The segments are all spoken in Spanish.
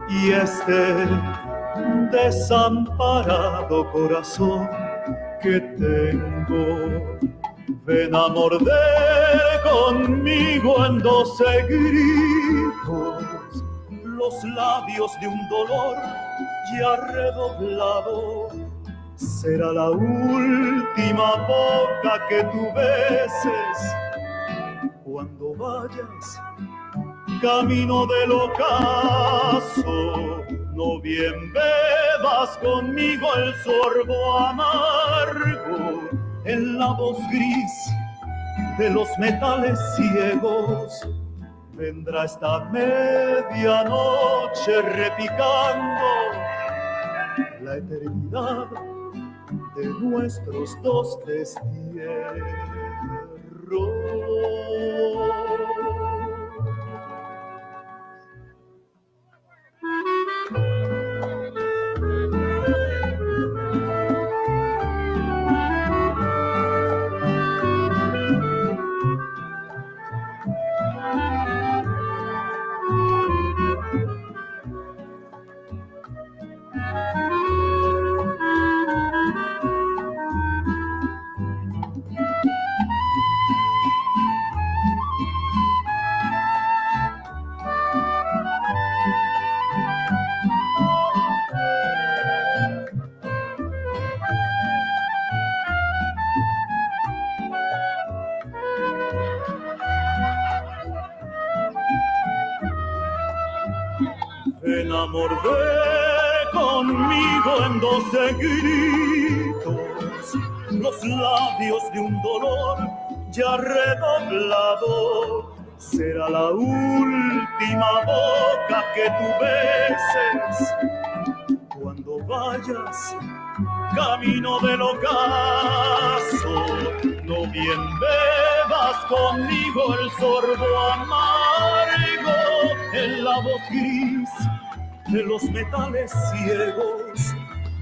y este desamparado corazón que tengo. Ven a morder conmigo en 12 gritos los labios de un dolor ya redoblado. Será la última boca que tú beses cuando vayas camino del ocaso. No bien bebas conmigo el sorbo amargo en la voz gris de los metales ciegos. Vendrá esta medianoche repicando la eternidad de nuestros dos destierros. Ven a morder conmigo en 12 gritos los labios de un dolor ya redoblado. Será la última boca que tú beses cuando vayas camino del ocaso. No bien bebas conmigo el sorbo amargo en la voz gris de los metales ciegos.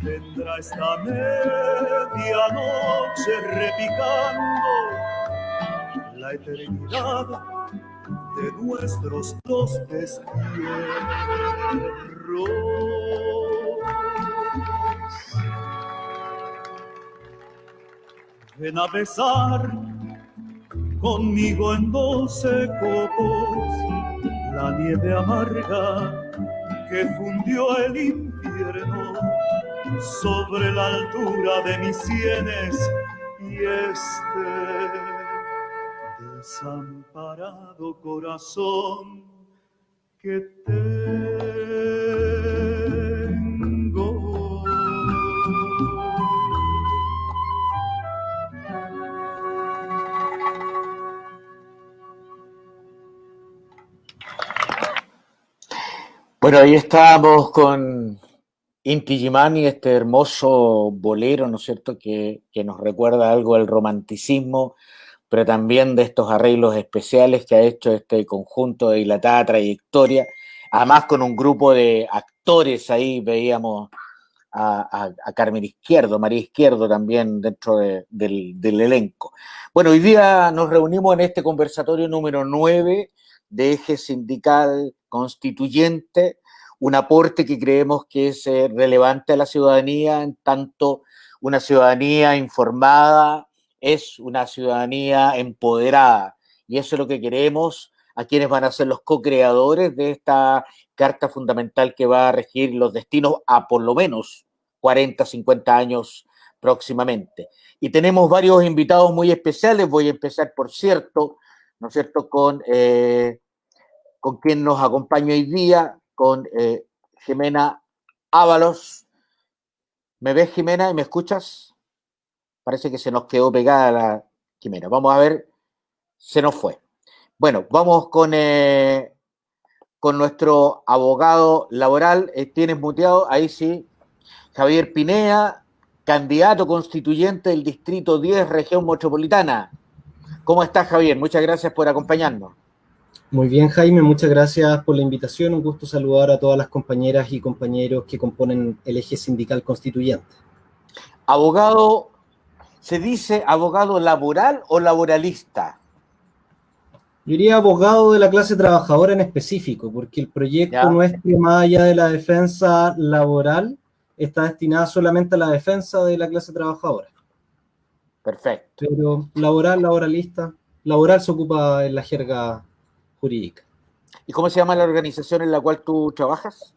Vendrá esta medianoche repicando la eternidad de nuestros dos destierros. Ven a besar conmigo en 12 copos la nieve amarga que fundió el infierno sobre la altura de mis sienes, y este desamparado corazón que tengo. Bueno, ahí estábamos con Inti Illimani, este hermoso bolero, ¿no es cierto?, que nos recuerda algo del romanticismo, pero también de estos arreglos especiales que ha hecho este conjunto de dilatada trayectoria, además con un grupo de actores. Ahí veíamos a Carmen Izquierdo, María Izquierdo también dentro del elenco. Bueno, hoy día nos reunimos en este conversatorio número 9 de Eje Sindical Constituyente, un aporte que creemos que es relevante a la ciudadanía, en tanto una ciudadanía informada es una ciudadanía empoderada, y eso es lo que queremos a quienes van a ser los co-creadores de esta carta fundamental que va a regir los destinos a por lo menos 40, 50 años próximamente. Y tenemos varios invitados muy especiales. Voy a empezar, por cierto, ¿no es cierto?, con quien nos acompaña hoy día, con Jimena Ábalos. ¿Me ves, Jimena, y me escuchas? Parece que se nos quedó pegada la Jimena. Vamos a ver, se nos fue. Bueno, vamos con nuestro abogado laboral. Tienes muteado, ahí sí. Javier Pinea, candidato constituyente del Distrito 10, Región Metropolitana. ¿Cómo estás, Javier? Muchas gracias por acompañarnos. Muy bien, Jaime, muchas gracias por la invitación. Un gusto saludar a todas las compañeras y compañeros que componen el Eje Sindical Constituyente. Abogado, ¿se dice abogado laboral o laboralista? Yo diría abogado de la clase trabajadora en específico, porque el proyecto ¿Ya? nuestro, más allá de la defensa laboral, está destinado solamente a la defensa de la clase trabajadora. Perfecto. Pero laboral, laboralista, laboral se ocupa en la jerga jurídica. ¿Y cómo se llama la organización en la cual tú trabajas?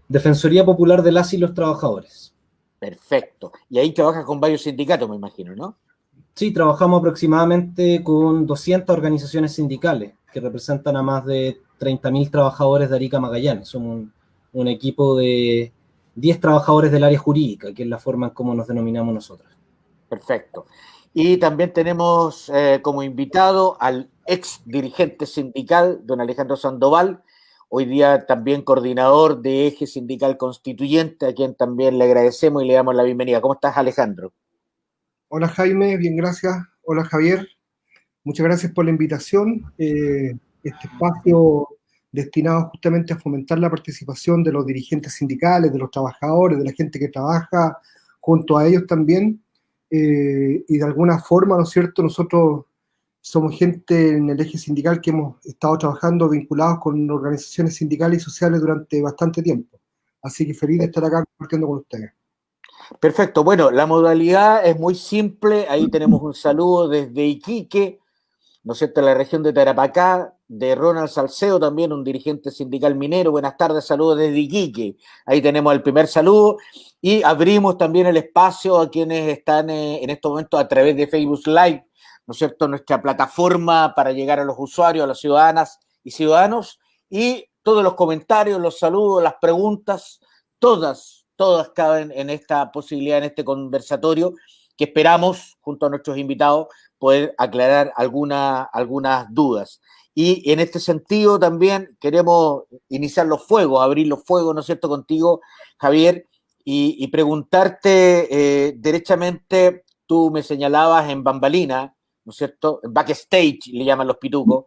Defensoría Popular de las y los Trabajadores. Perfecto. Y ahí trabajas con varios sindicatos, me imagino, ¿no? Sí, trabajamos aproximadamente con 200 organizaciones sindicales que representan a más de 30.000 trabajadores de Arica Magallanes. Somos un equipo de 10 trabajadores del área jurídica, que es la forma en cómo nos denominamos nosotros. Perfecto. Y también tenemos como invitado al ex dirigente sindical, don Alejandro Sandoval, hoy día también coordinador de Eje Sindical Constituyente, a quien también le agradecemos y le damos la bienvenida. ¿Cómo estás, Alejandro? Hola Jaime, bien, gracias. Hola Javier, muchas gracias por la invitación. Este espacio destinado justamente a fomentar la participación de los dirigentes sindicales, de los trabajadores, de la gente que trabaja junto a ellos también. Y de alguna forma, ¿no es cierto?, nosotros somos gente en el eje sindical que hemos estado trabajando vinculados con organizaciones sindicales y sociales durante bastante tiempo. Así que feliz de estar acá compartiendo con ustedes. Perfecto. Bueno, la modalidad es muy simple. Ahí tenemos un saludo desde Iquique, ¿no es cierto?, la región de Tarapacá, de Ronald Salceo, también un dirigente sindical minero. Buenas tardes, saludos desde Iquique. Ahí tenemos el primer saludo y abrimos también el espacio a quienes están en estos momentos a través de Facebook Live, ¿no es cierto?, nuestra plataforma para llegar a los usuarios, a las ciudadanas y ciudadanos, y todos los comentarios, los saludos, las preguntas, todas caben en esta posibilidad, en este conversatorio, que esperamos, junto a nuestros invitados, poder aclarar algunas dudas. Y en este sentido también queremos iniciar los fuegos, abrir los fuegos, ¿no es cierto?, contigo, Javier, y preguntarte derechamente, tú me señalabas en bambalina, ¿no es cierto?, en backstage, le llaman los pitucos,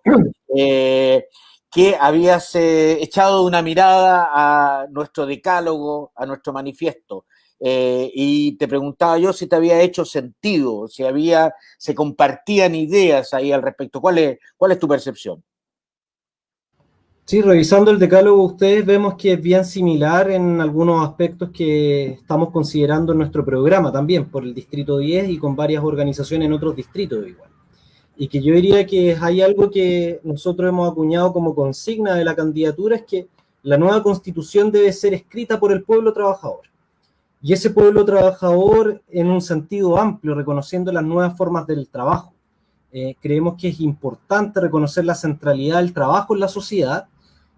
que habías echado una mirada a nuestro decálogo, a nuestro manifiesto. Y te preguntaba yo si te había hecho sentido, si se compartían ideas ahí al respecto. ¿Cuál es tu percepción? Sí, revisando el decálogo, ustedes vemos que es bien similar en algunos aspectos que estamos considerando en nuestro programa también, por el Distrito 10 y con varias organizaciones en otros distritos igual. Y que yo diría que hay algo que nosotros hemos acuñado como consigna de la candidatura, es que la nueva constitución debe ser escrita por el pueblo trabajador. Y ese pueblo trabajador en un sentido amplio, reconociendo las nuevas formas del trabajo. Creemos que es importante reconocer la centralidad del trabajo en la sociedad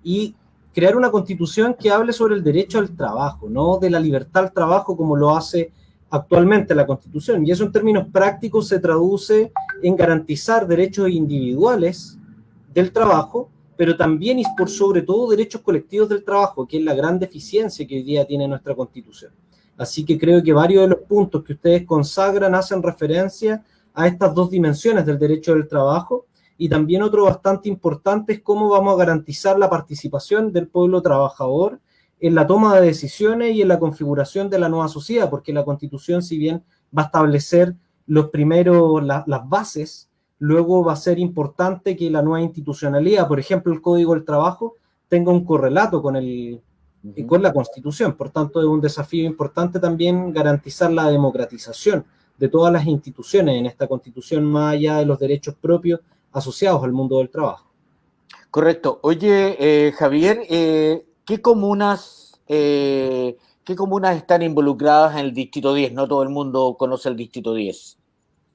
y crear una constitución que hable sobre el derecho al trabajo, no de la libertad al trabajo como lo hace actualmente la Constitución. Y eso en términos prácticos se traduce en garantizar derechos individuales del trabajo, pero también y por sobre todo derechos colectivos del trabajo, que es la gran deficiencia que hoy día tiene nuestra Constitución. Así que creo que varios de los puntos que ustedes consagran hacen referencia a estas dos dimensiones del derecho del trabajo, y también otro bastante importante es cómo vamos a garantizar la participación del pueblo trabajador en la toma de decisiones y en la configuración de la nueva sociedad, porque la Constitución, si bien va a establecer las bases, luego va a ser importante que la nueva institucionalidad, por ejemplo, el Código del Trabajo, tenga un correlato con la Constitución. Por tanto, es un desafío importante también garantizar la democratización de todas las instituciones en esta Constitución, más allá de los derechos propios asociados al mundo del trabajo. Correcto. Oye, Javier, ¿qué comunas están involucradas en el Distrito 10? No todo el mundo conoce el Distrito 10.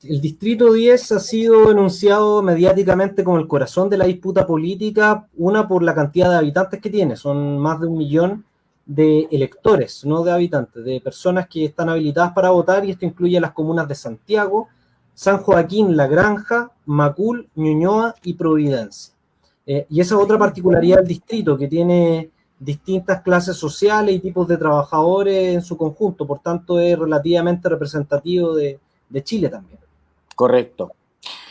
El Distrito 10 ha sido enunciado mediáticamente como el corazón de la disputa política, una por la cantidad de habitantes que tiene, son más de 1 millón de electores, no de habitantes, de personas que están habilitadas para votar, y esto incluye las comunas de Santiago, San Joaquín, La Granja, Macul, Ñuñoa y Providencia. Y esa es otra particularidad del distrito, que tiene distintas clases sociales y tipos de trabajadores en su conjunto, por tanto es relativamente representativo de Chile también. Correcto.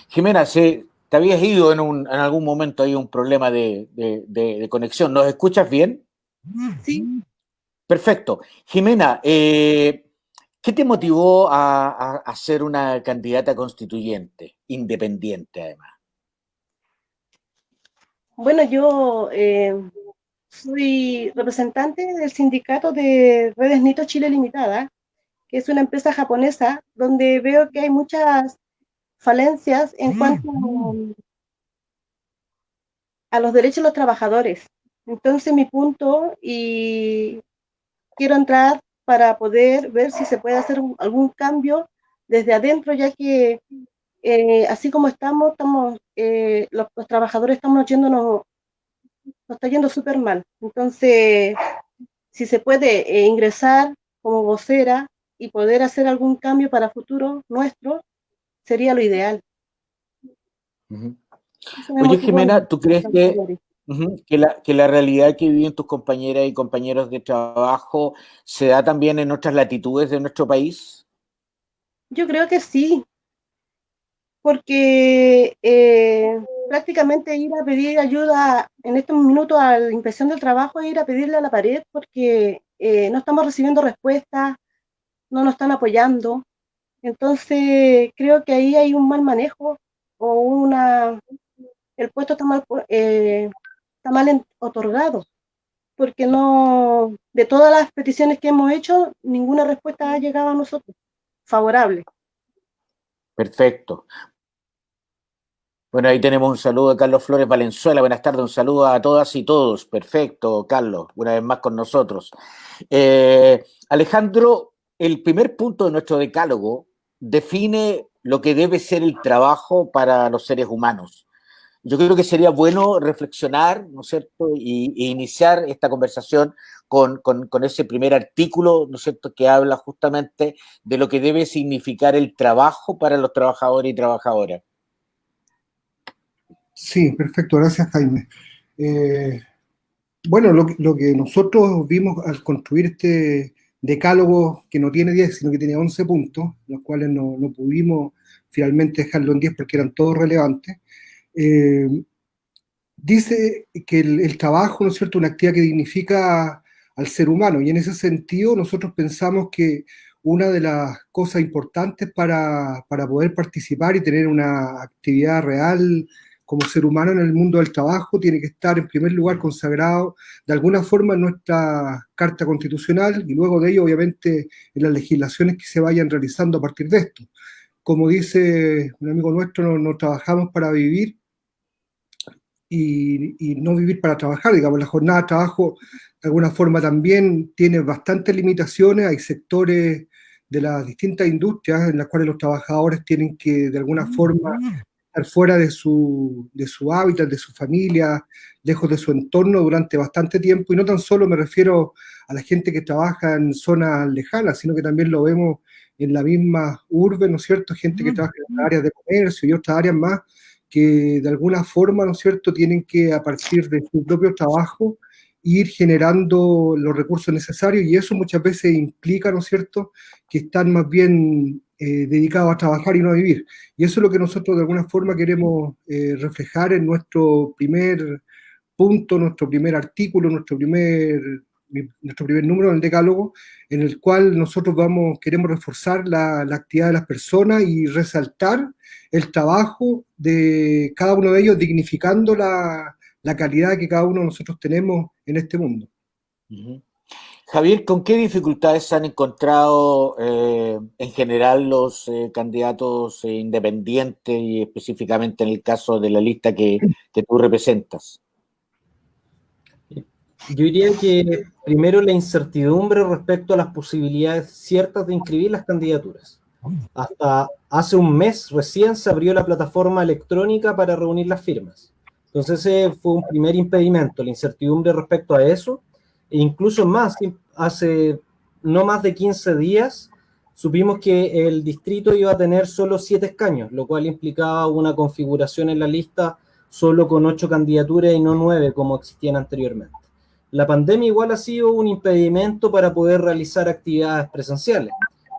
Jimena, te habías ido en algún momento, hay un problema de conexión. ¿Nos escuchas bien? Sí. Perfecto. Jimena, ¿qué te motivó a ser una candidata constituyente, independiente además? Bueno, yo soy representante del sindicato de Redes Nito Chile Limitada, que es una empresa japonesa donde veo que hay muchas falencias en cuanto a los derechos de los trabajadores. Entonces mi punto, y quiero entrar para poder ver si se puede hacer algún cambio desde adentro, ya que así como estamos los trabajadores estamos yéndonos, nos está yendo súper mal. Entonces, si se puede ingresar como vocera y poder hacer algún cambio para futuro nuestro, sería lo ideal. Ujú. Eso me Oye, motivó Jimena, ¿tú crees que, a... que la realidad que viven tus compañeras y compañeros de trabajo se da también en otras latitudes de nuestro país? Yo creo que sí, porque prácticamente ir a pedir ayuda en estos minutos a la inspección del trabajo es ir a pedirle a la pared porque no estamos recibiendo respuestas, no nos están apoyando. Entonces, creo que ahí hay un mal manejo o el puesto está mal otorgado, porque no, de todas las peticiones que hemos hecho, ninguna respuesta ha llegado a nosotros favorable. Perfecto. Bueno, ahí tenemos un saludo de Carlos Flores Valenzuela. Buenas tardes, un saludo a todas y todos. Perfecto, Carlos, una vez más con nosotros. Alejandro, el primer punto de nuestro decálogo define lo que debe ser el trabajo para los seres humanos. Yo creo que sería bueno reflexionar, ¿no es cierto?, y iniciar esta conversación con ese primer artículo, ¿no es cierto?, que habla justamente de lo que debe significar el trabajo para los trabajadores y trabajadoras. Sí, perfecto, gracias Jaime. Bueno, lo que nosotros vimos al construir este decálogo, que no tiene 10, sino que tiene 11 puntos, los cuales no pudimos finalmente dejarlo en 10 porque eran todos relevantes, dice que el trabajo, ¿no es cierto?, una actividad que dignifica al ser humano, y en ese sentido nosotros pensamos que una de las cosas importantes para poder participar y tener una actividad real como ser humano en el mundo del trabajo tiene que estar en primer lugar consagrado de alguna forma en nuestra Carta Constitucional y luego de ello obviamente en las legislaciones que se vayan realizando a partir de esto. Como dice un amigo nuestro, no trabajamos para vivir, y no vivir para trabajar. Digamos, la jornada de trabajo de alguna forma también tiene bastantes limitaciones. Hay sectores de las distintas industrias en las cuales los trabajadores tienen que de alguna forma estar fuera de su hábitat, de su familia, lejos de su entorno durante bastante tiempo, y no tan solo me refiero a la gente que trabaja en zonas lejanas, sino que también lo vemos en la misma urbe, ¿no es cierto? Gente que trabaja en áreas de comercio y otras áreas más, que de alguna forma, ¿no es cierto?, tienen que, a partir de su propio trabajo, ir generando los recursos necesarios, y eso muchas veces implica, ¿no es cierto?, que están más bien dedicados a trabajar y no a vivir. Y eso es lo que nosotros de alguna forma queremos reflejar en nuestro primer punto, nuestro primer artículo, nuestro primer número del decálogo, en el cual nosotros queremos reforzar la actividad de las personas y resaltar el trabajo de cada uno de ellos, dignificando la calidad que cada uno de nosotros tenemos en este mundo. Uh-huh. Javier, ¿con qué dificultades se han encontrado en general los candidatos independientes y específicamente en el caso de la lista que tú representas? Yo diría que primero la incertidumbre respecto a las posibilidades ciertas de inscribir las candidaturas. Hasta hace un mes recién se abrió la plataforma electrónica para reunir las firmas. Entonces ese fue un primer impedimento, la incertidumbre respecto a eso. E incluso más, hace no más de 15 días supimos que el distrito iba a tener solo 7 escaños, lo cual implicaba una configuración en la lista solo con 8 candidaturas y no 9 como existían anteriormente. La pandemia igual ha sido un impedimento para poder realizar actividades presenciales.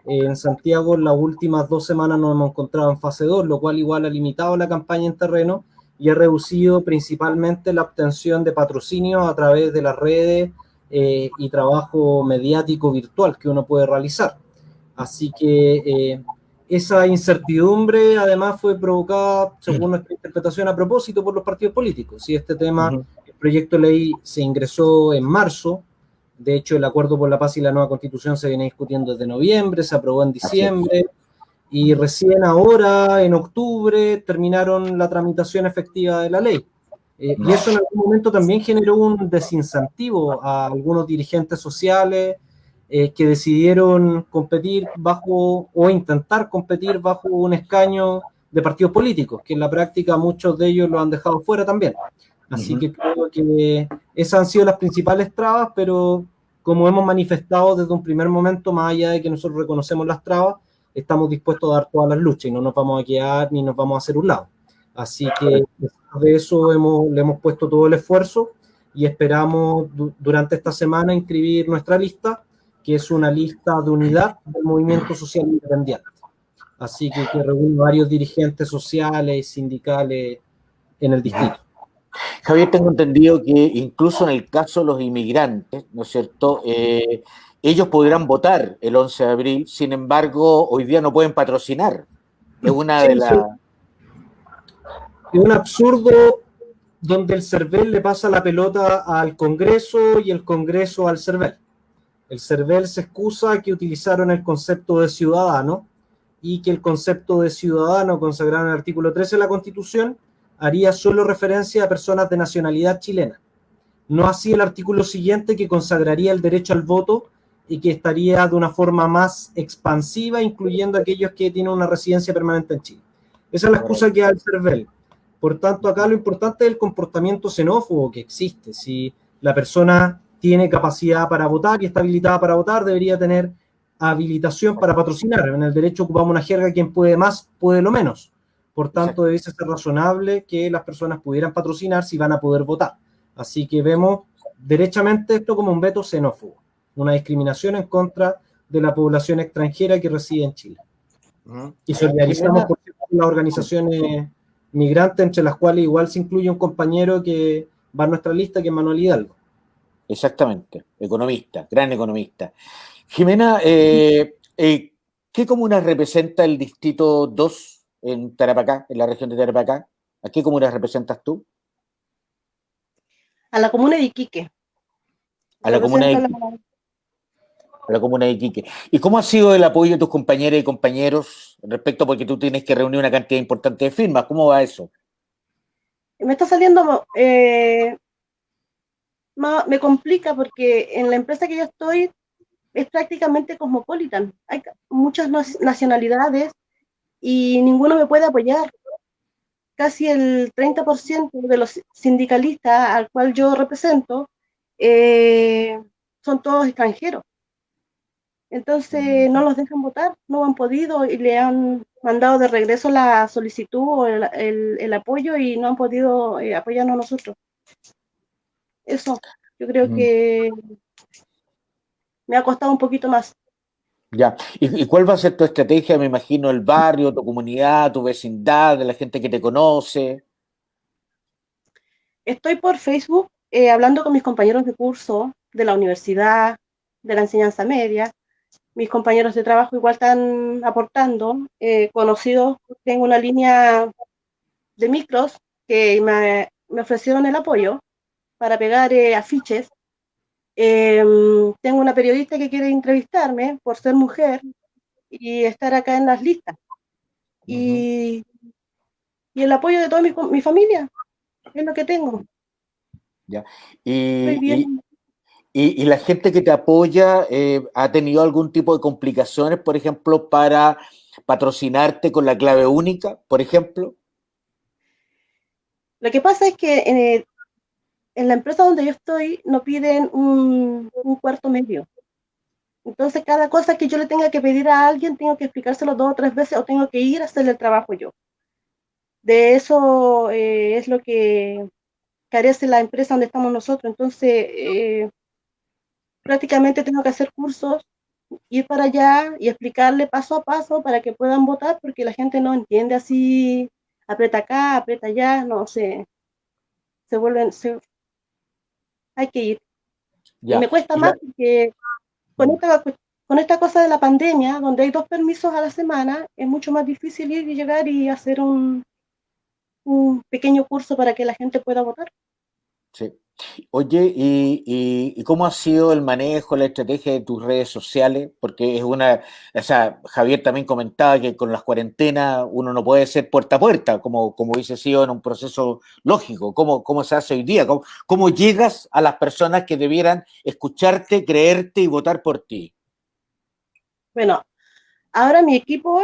En Santiago las últimas 2 semanas nos hemos encontrado en fase 2, lo cual igual ha limitado la campaña en terreno y ha reducido principalmente la obtención de patrocinios a través de las redes y trabajo mediático virtual que uno puede realizar. Así que esa incertidumbre además fue provocada, según nuestra interpretación, a propósito por los partidos políticos. Si este tema, el proyecto de ley se ingresó en marzo, de hecho el acuerdo por la paz y la nueva constitución se viene discutiendo desde noviembre, se aprobó en diciembre, y recién ahora, en octubre, terminaron la tramitación efectiva de la ley. Y eso en algún momento también generó un desincentivo a algunos dirigentes sociales que decidieron competir bajo o intentar competir bajo un escaño de partidos políticos, que en la práctica muchos de ellos lo han dejado fuera también. Así que creo que esas han sido las principales trabas, pero como hemos manifestado desde un primer momento, más allá de que nosotros reconocemos las trabas, estamos dispuestos a dar todas las luchas y no nos vamos a quedar ni nos vamos a hacer un lado. Así que de eso le hemos puesto todo el esfuerzo y esperamos durante esta semana inscribir nuestra lista, que es una lista de unidad del movimiento social independiente. Así que reúne varios dirigentes sociales y sindicales en el distrito. Javier, tengo entendido que incluso en el caso de los inmigrantes, ¿no es cierto?, ellos podrán votar el 11 de abril, sin embargo, hoy día no pueden patrocinar. Es una de las... Es un absurdo donde el CERVEL le pasa la pelota al Congreso y el Congreso al CERVEL. El CERVEL se excusa que utilizaron el concepto de ciudadano y que el concepto de ciudadano consagrado en el artículo 13 de la Constitución haría solo referencia a personas de nacionalidad chilena. No así el artículo siguiente, que consagraría el derecho al voto y que estaría de una forma más expansiva, incluyendo a aquellos que tienen una residencia permanente en Chile. Esa es la excusa que da el CERVEL. Por tanto, acá lo importante es el comportamiento xenófobo que existe. Si la persona tiene capacidad para votar y está habilitada para votar, debería tener habilitación para patrocinar. En el derecho ocupamos una jerga: quien puede más, puede lo menos. Por tanto, debe ser razonable que las personas pudieran patrocinar si van a poder votar. Así que vemos derechamente esto como un veto xenófobo, una discriminación en contra de la población extranjera que reside en Chile. Y solidarizamos, por cierto, las organizaciones migrantes, entre las cuales igual se incluye un compañero que va a nuestra lista, que es Manuel Hidalgo. Exactamente, economista, gran economista. Jimena, ¿qué comunas representa el distrito 2 en Tarapacá, en la región de Tarapacá? ¿A qué comunas representas tú? A la comuna de Iquique. A la comuna de Iquique. A la comuna de Iquique. ¿Y cómo ha sido el apoyo de tus compañeras y compañeros respecto, porque tú tienes que reunir una cantidad importante de firmas? ¿Cómo va eso? Me está saliendo, me complica porque en la empresa que yo estoy es prácticamente cosmopolitan. Hay muchas nacionalidades y ninguno me puede apoyar. Casi el 30% de los sindicalistas al cual yo represento son todos extranjeros. Entonces no los dejan votar, no han podido y le han mandado de regreso la solicitud o el apoyo y no han podido apoyarnos a nosotros. Eso, yo creo que me ha costado un poquito más. Ya. ¿Y cuál va a ser tu estrategia? Me imagino el barrio, tu comunidad, tu vecindad, la gente que te conoce. Estoy por Facebook hablando con mis compañeros de curso, de la universidad, de la enseñanza media. Mis compañeros de trabajo igual están aportando. Conocidos, tengo una línea de micros que me ofrecieron el apoyo para pegar afiches. Tengo una periodista que quiere entrevistarme por ser mujer y estar acá en las listas. Y el apoyo de toda mi familia es lo que tengo. Ya. Estoy bien. ¿Y la gente que te apoya ha tenido algún tipo de complicaciones, por ejemplo, para patrocinarte con la clave única, por ejemplo? Lo que pasa es que en la empresa donde yo estoy no piden un cuarto medio. Entonces, cada cosa que yo le tenga que pedir a alguien, tengo que explicárselo 2 o 3 veces o tengo que ir a hacerle el trabajo yo. De eso es lo que carece la empresa donde estamos nosotros. Entonces, prácticamente tengo que hacer cursos, ir para allá y explicarle paso a paso para que puedan votar, porque la gente no entiende así, aprieta acá, aprieta allá, no sé, hay que ir. Ya. Y me cuesta más porque con con esta cosa de la pandemia, donde hay 2 permisos a la semana, es mucho más difícil ir y llegar y hacer un pequeño curso para que la gente pueda votar. Sí. Oye, ¿y cómo ha sido el manejo, la estrategia de tus redes sociales? Porque es una, o sea, Javier también comentaba que con las cuarentenas uno no puede ser puerta a puerta, como hubiese sido en un proceso lógico. ¿Cómo se hace hoy día? ¿Cómo llegas a las personas que debieran escucharte, creerte y votar por ti? Bueno, ahora mi equipo,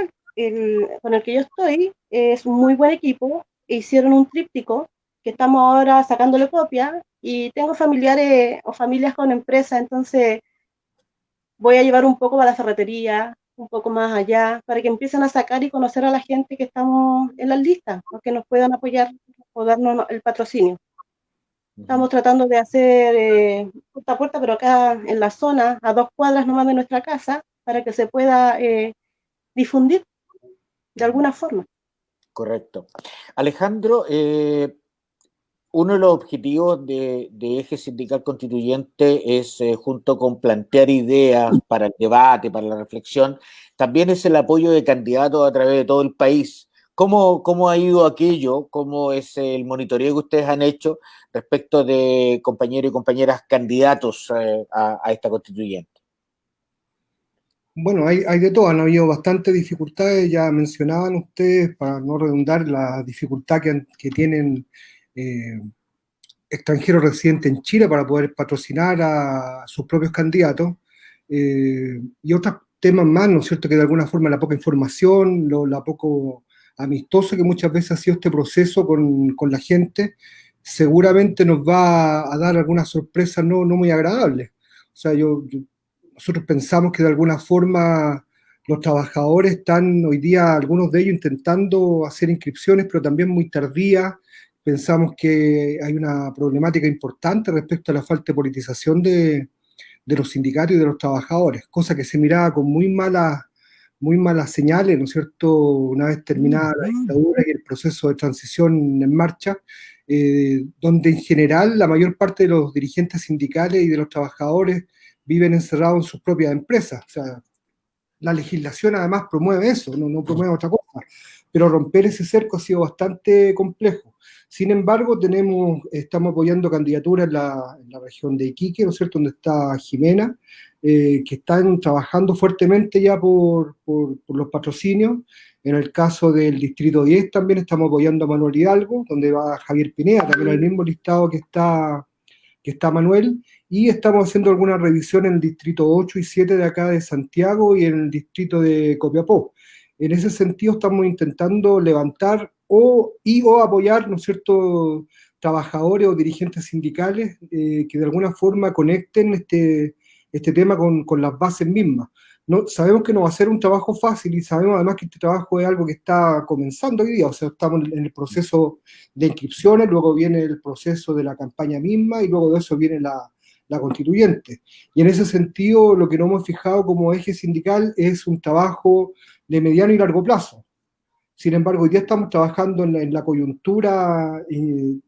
con el que yo estoy, es un muy buen equipo. Hicieron un tríptico que estamos ahora sacándole copia y tengo familiares o familias con empresas, entonces voy a llevar un poco a la ferretería, un poco más allá, para que empiecen a sacar y conocer a la gente que estamos en las listas, o que nos puedan apoyar o darnos el patrocinio. Estamos tratando de hacer puerta a puerta, pero acá en la zona, a 2 cuadras nomás de nuestra casa, para que se pueda difundir de alguna forma. Correcto. Alejandro, uno de los objetivos de Eje Sindical Constituyente es, junto con plantear ideas para el debate, para la reflexión, también es el apoyo de candidatos a través de todo el país. ¿Cómo ha ido aquello? ¿Cómo es el monitoreo que ustedes han hecho respecto de compañeros y compañeras candidatos a esta constituyente? Bueno, hay de todo, han habido bastantes dificultades, ya mencionaban ustedes, para no redundar, la dificultad que tienen eh, extranjeros residentes en Chile para poder patrocinar a sus propios candidatos, y otros temas más, ¿no es cierto?, que de alguna forma la poca información, la poco amistoso que muchas veces ha sido este proceso con la gente, seguramente nos va a dar algunas sorpresas no muy agradables. O sea, nosotros pensamos que de alguna forma los trabajadores están hoy día, algunos de ellos, intentando hacer inscripciones, pero también muy tardías. Pensamos que hay una problemática importante respecto a la falta de politización de los sindicatos y de los trabajadores, cosa que se miraba con muy malas señales, ¿no es cierto?, una vez terminada la dictadura y el proceso de transición en marcha, donde en general la mayor parte de los dirigentes sindicales y de los trabajadores viven encerrados en sus propias empresas. O sea, la legislación además promueve eso, no promueve otra cosa, pero romper ese cerco ha sido bastante complejo. Sin embargo, estamos apoyando candidaturas en la región de Iquique, ¿no es cierto?, donde está Jimena, que están trabajando fuertemente ya por los patrocinios. En el caso del Distrito 10 también estamos apoyando a Manuel Hidalgo, donde va Javier Pineda, también el mismo listado que está Manuel, y estamos haciendo alguna revisión en el distrito 8 y 7 de acá de Santiago y en el distrito de Copiapó. En ese sentido estamos intentando levantar o apoyar, ¿no es cierto?, trabajadores o dirigentes sindicales que de alguna forma conecten este tema con las bases mismas. No, sabemos que no va a ser un trabajo fácil y sabemos además que este trabajo es algo que está comenzando hoy día, o sea, estamos en el proceso de inscripciones, luego viene el proceso de la campaña misma y luego de eso viene la constituyente. Y en ese sentido, lo que nos hemos fijado como eje sindical es un trabajo de mediano y largo plazo. Sin embargo, hoy día estamos trabajando en la coyuntura de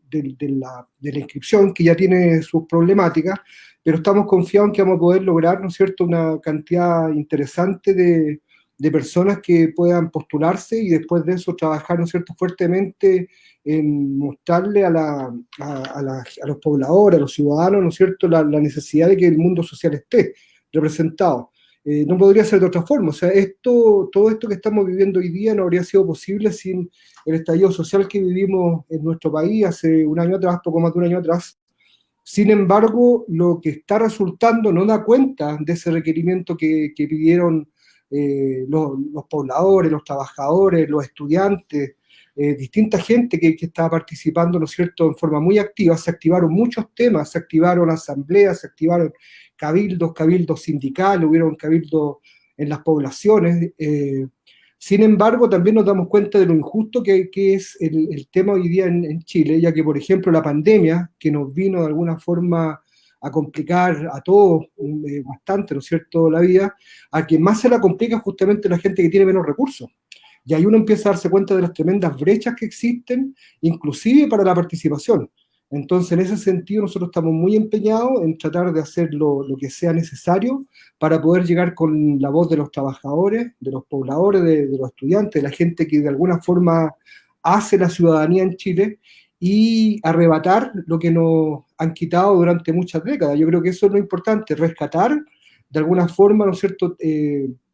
la inscripción, que ya tiene sus problemáticas, pero estamos confiados en que vamos a poder lograr, ¿no es cierto?, una cantidad interesante de personas que puedan postularse y después de eso trabajar, ¿no es cierto?, fuertemente en mostrarle a los pobladores, a los ciudadanos, ¿no es cierto?, la necesidad de que el mundo social esté representado. No podría ser de otra forma. O sea, todo esto que estamos viviendo hoy día no habría sido posible sin el estallido social que vivimos en nuestro país hace un año atrás, poco más de un año atrás. Sin embargo, lo que está resultando no da cuenta de ese requerimiento que pidieron los pobladores, los trabajadores, los estudiantes, distinta gente que estaba participando, ¿no es cierto?, en forma muy activa. Se activaron muchos temas, se activaron asambleas, se activaron cabildos sindicales, hubieron cabildos en las poblaciones. Sin embargo, también nos damos cuenta de lo injusto que es el tema hoy día en Chile, ya que, por ejemplo, la pandemia, que nos vino de alguna forma a complicar a todos bastante, ¿no es cierto?, la vida, a quien más se la complica justamente la gente que tiene menos recursos. Y ahí uno empieza a darse cuenta de las tremendas brechas que existen, inclusive para la participación. Entonces, en ese sentido, nosotros estamos muy empeñados en tratar de hacer lo que sea necesario para poder llegar con la voz de los trabajadores, de los pobladores, de los estudiantes, de la gente que de alguna forma hace la ciudadanía en Chile, y arrebatar lo que nos han quitado durante muchas décadas. Yo creo que eso es lo importante, rescatar de alguna forma, ¿no es cierto?,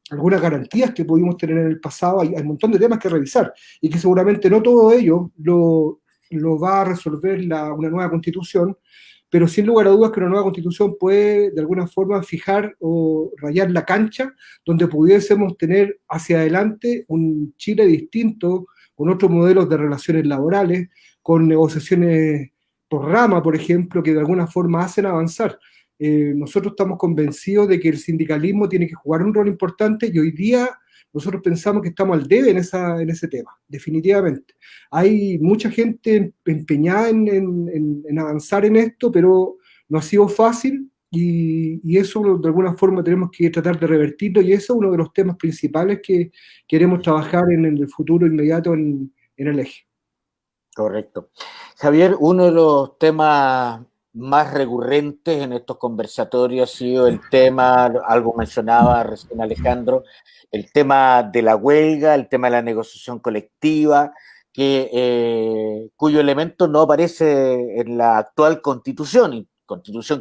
algunas garantías que pudimos tener en el pasado. Hay un montón de temas que revisar, y que seguramente no todo ello lo va a resolver una nueva constitución, pero sin lugar a dudas que una nueva constitución puede de alguna forma fijar o rayar la cancha donde pudiésemos tener hacia adelante un Chile distinto, con otros modelos de relaciones laborales, con negociaciones por rama, por ejemplo, que de alguna forma hacen avanzar. Nosotros estamos convencidos de que el sindicalismo tiene que jugar un rol importante, y hoy día nosotros pensamos que estamos al debe en ese tema, definitivamente. Hay mucha gente empeñada en avanzar en esto, pero no ha sido fácil, y eso de alguna forma tenemos que tratar de revertirlo, y eso es uno de los temas principales que queremos trabajar en el futuro inmediato en el eje. Correcto. Javier, uno de los temas más recurrentes en estos conversatorios ha sido el tema, algo mencionaba recién Alejandro, el tema de la huelga, el tema de la negociación colectiva, cuyo elemento no aparece en la actual constitución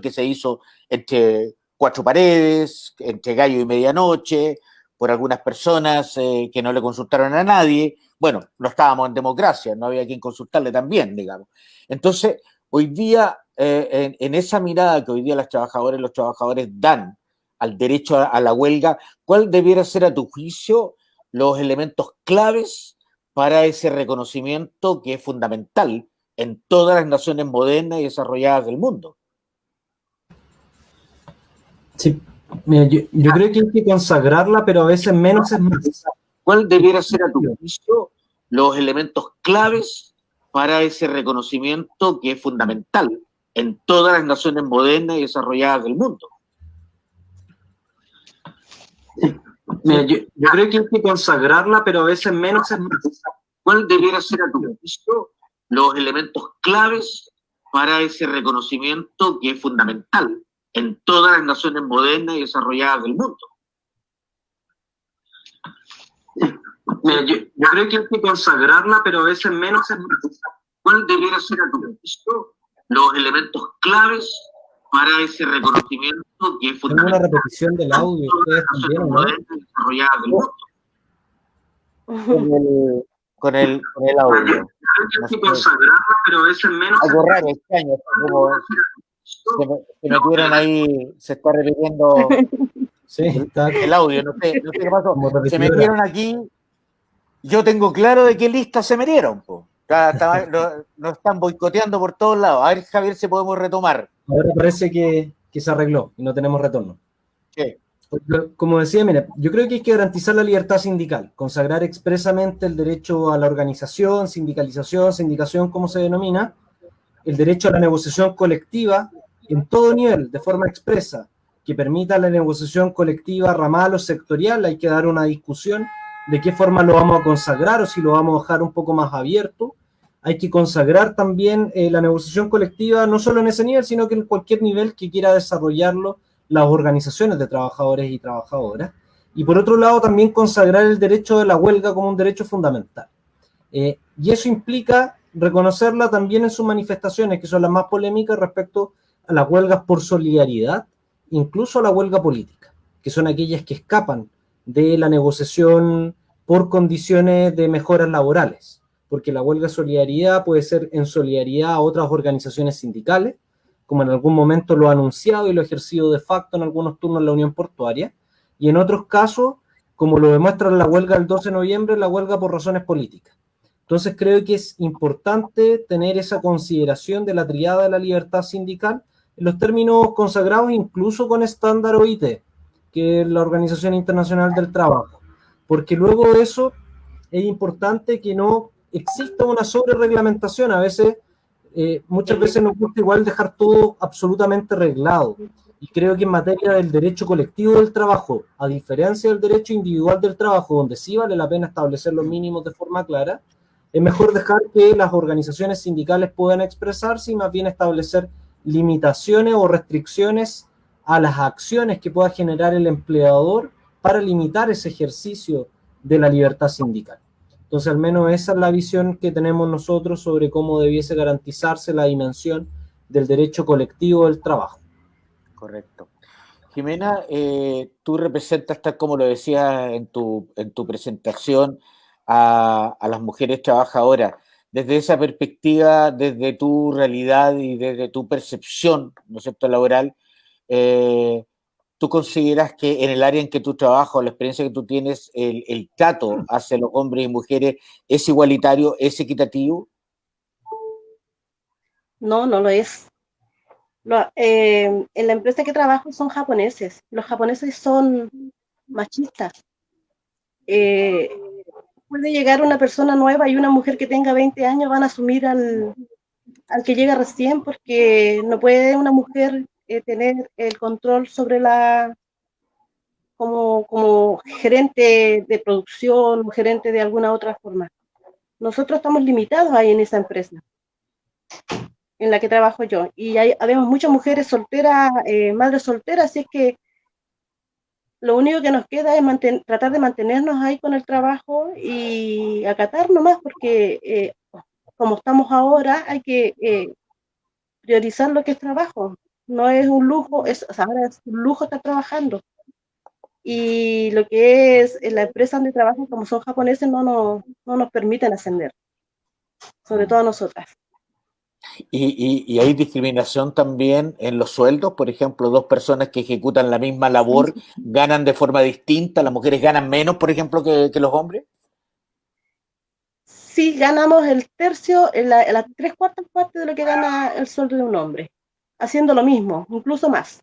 que se hizo entre cuatro paredes, entre gallo y medianoche, por algunas personas que no le consultaron a nadie. Bueno, no estábamos en democracia, no había quien consultarle también, digamos. Entonces, hoy día, en esa mirada que hoy día las trabajadoras y los trabajadores dan al derecho a la huelga, ¿cuál debiera ser, a tu juicio, los elementos claves para ese reconocimiento que es fundamental en todas las naciones modernas y desarrolladas del mundo? Sí, mira, yo creo que hay que consagrarla, pero a veces menos es más. ¿Cuál debiera ser, a tu juicio, los elementos claves para ese reconocimiento que es fundamental en todas las naciones modernas y desarrolladas del mundo? Mira, yo creo que hay que consagrarla, pero a veces menos es más. ¿Cuál debiera ser, a tu juicio, los elementos claves para ese reconocimiento que es fundamental en todas las naciones modernas y desarrolladas del mundo? Mira, yo creo que hay que consagrarla, pero a veces menos es más. ¿Cuál debiera ser, a tu juicio, los elementos claves para ese reconocimiento que es Tengo fundamental? una repetición del audio, ustedes también, ¿no? Desarrolladas del mundo. Con el audio. Hay que consagrarla, pero a veces menos es Algo raro, extraño, como se metieron ahí, se está repitiendo Sí, está el audio, no sé qué pasó. como Se repetidora. metieron aquí, yo tengo claro de qué lista se metieron, po. Nos están boicoteando por todos lados. A ver, Javier, si podemos retomar. Ahora parece que se arregló y no tenemos retorno. Sí. Como decía, mira, yo creo que hay que garantizar la libertad sindical, consagrar expresamente el derecho a la organización, sindicalización, sindicación, como se denomina, el derecho a la negociación colectiva en todo nivel, de forma expresa, que permita la negociación colectiva ramal o sectorial. Hay que dar una discusión de qué forma lo vamos a consagrar o si lo vamos a dejar un poco más abierto. Hay que consagrar también la negociación colectiva, no solo en ese nivel, sino que en cualquier nivel que quiera desarrollarlo las organizaciones de trabajadores y trabajadoras. Y por otro lado, también consagrar el derecho de la huelga como un derecho fundamental. Y eso implica reconocerla también en sus manifestaciones, que son las más polémicas respecto a las huelgas por solidaridad, incluso a la huelga política, que son aquellas que escapan de la negociación por condiciones de mejoras laborales, porque la huelga de solidaridad puede ser en solidaridad a otras organizaciones sindicales, como en algún momento lo ha anunciado y lo ha ejercido de facto en algunos turnos en la Unión Portuaria, y en otros casos, como lo demuestra la huelga del 12 de noviembre, la huelga por razones políticas. Entonces creo que es importante tener esa consideración de la triada de la libertad sindical en los términos consagrados incluso con estándar OIT, que es la Organización Internacional del Trabajo, porque luego de eso es importante que no exista una sobrereglamentación. A veces, muchas veces nos gusta igual dejar todo absolutamente reglado, y creo que en materia del derecho colectivo del trabajo, a diferencia del derecho individual del trabajo, donde sí vale la pena establecer los mínimos de forma clara, es mejor dejar que las organizaciones sindicales puedan expresarse y más bien establecer limitaciones o restricciones a las acciones que pueda generar el empleador para limitar ese ejercicio de la libertad sindical. Entonces, al menos esa es la visión que tenemos nosotros sobre cómo debiese garantizarse la dimensión del derecho colectivo del trabajo. Correcto. Jimena, tú representas, tal como lo decías en tu presentación, a las mujeres trabajadoras. Desde esa perspectiva, desde tu realidad y desde tu percepción, ¿no es cierto?, laboral, ¿tú consideras que en el área en que tú trabajas, la experiencia que tú tienes, el trato hacia los hombres y mujeres es igualitario, es equitativo? No, no lo es. En la empresa que trabajo son japoneses. Los japoneses son machistas. Eh, Puede llegar una persona nueva y una mujer que tenga 20 años van a asumir al que llega recién, porque no puede una mujer tener el control sobre como gerente de producción, gerente de alguna otra forma. Nosotros estamos limitados ahí en esa empresa en la que trabajo yo, y habemos muchas mujeres solteras, madres solteras, así es que lo único que nos queda es tratar de mantenernos ahí con el trabajo y acatar nomás, porque como estamos ahora, hay que priorizar lo que es trabajo. No es un lujo, ahora es un lujo estar trabajando. Y lo que es la empresa donde trabajo, como son japoneses, no nos permiten ascender, sobre todo a nosotras. ¿Y hay discriminación también en los sueldos? Por ejemplo, dos personas que ejecutan la misma labor ganan de forma distinta, las mujeres ganan menos, por ejemplo, que los hombres. Sí, ganamos el tercio, la 3/4 parte de lo que gana el sueldo de un hombre, haciendo lo mismo, incluso más.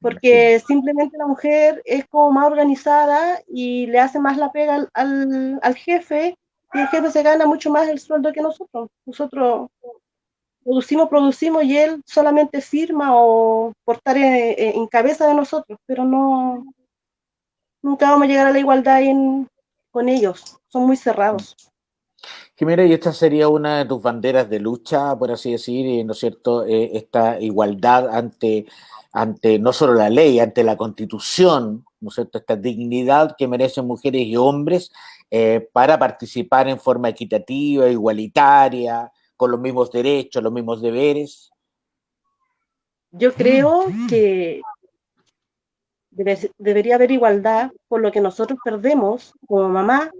Porque simplemente la mujer es como más organizada y le hace más la pega al jefe, y el jefe se gana mucho más el sueldo que nosotros. Nosotros producimos y él solamente firma o por estar en cabeza de nosotros, pero nunca vamos a llegar a la igualdad con ellos, son muy cerrados. Jimena, y esta sería una de tus banderas de lucha, por así decir, ¿no es cierto? Esta igualdad ante no solo la ley, ante la Constitución, ¿no es cierto? Esta dignidad que merecen mujeres y hombres para participar en forma equitativa, igualitaria, con los mismos derechos, los mismos deberes. Yo creo que debería haber igualdad, por lo que nosotros perdemos como mamá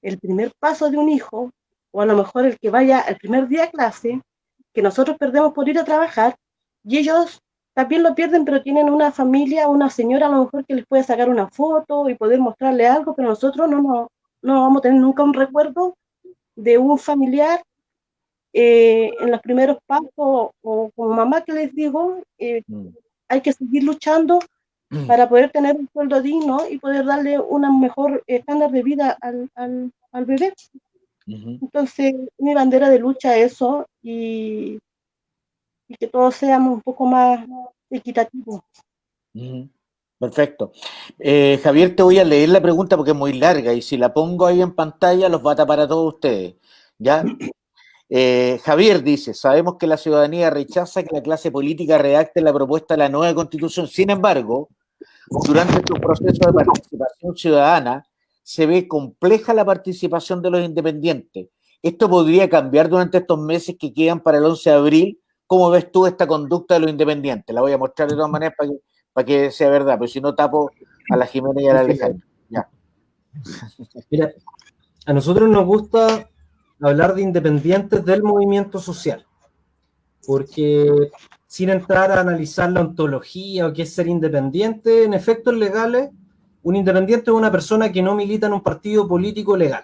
el primer paso de un hijo, o a lo mejor el que vaya el primer día a clase, que nosotros perdemos por ir a trabajar, y ellos también lo pierden, pero tienen una familia, una señora a lo mejor que les puede sacar una foto y poder mostrarle algo, pero nosotros no vamos a tener nunca un recuerdo de un familiar en los primeros pasos, o como mamá que les digo, hay que seguir luchando para poder tener un sueldo digno y poder darle una mejor estándar de vida al bebé. Entonces, mi bandera de lucha es eso, y que todos seamos un poco más equitativos. Perfecto. Javier, te voy a leer la pregunta porque es muy larga y si la pongo ahí en pantalla los va a tapar a todos ustedes. ¿Ya? Javier dice, sabemos que la ciudadanía rechaza que la clase política redacte la propuesta de la nueva Constitución. Sin embargo, durante este proceso de participación ciudadana, se ve compleja la participación de los independientes. ¿Esto podría cambiar durante estos meses que quedan para el 11 de abril? ¿Cómo ves tú esta conducta de los independientes? La voy a mostrar de todas maneras para que sea verdad, pero si no tapo a la Jimena y a la Alejandra. Ya. Mira, a nosotros nos gusta hablar de independientes del movimiento social, porque sin entrar a analizar la ontología o qué es ser independiente, en efectos legales, un independiente es una persona que no milita en un partido político legal.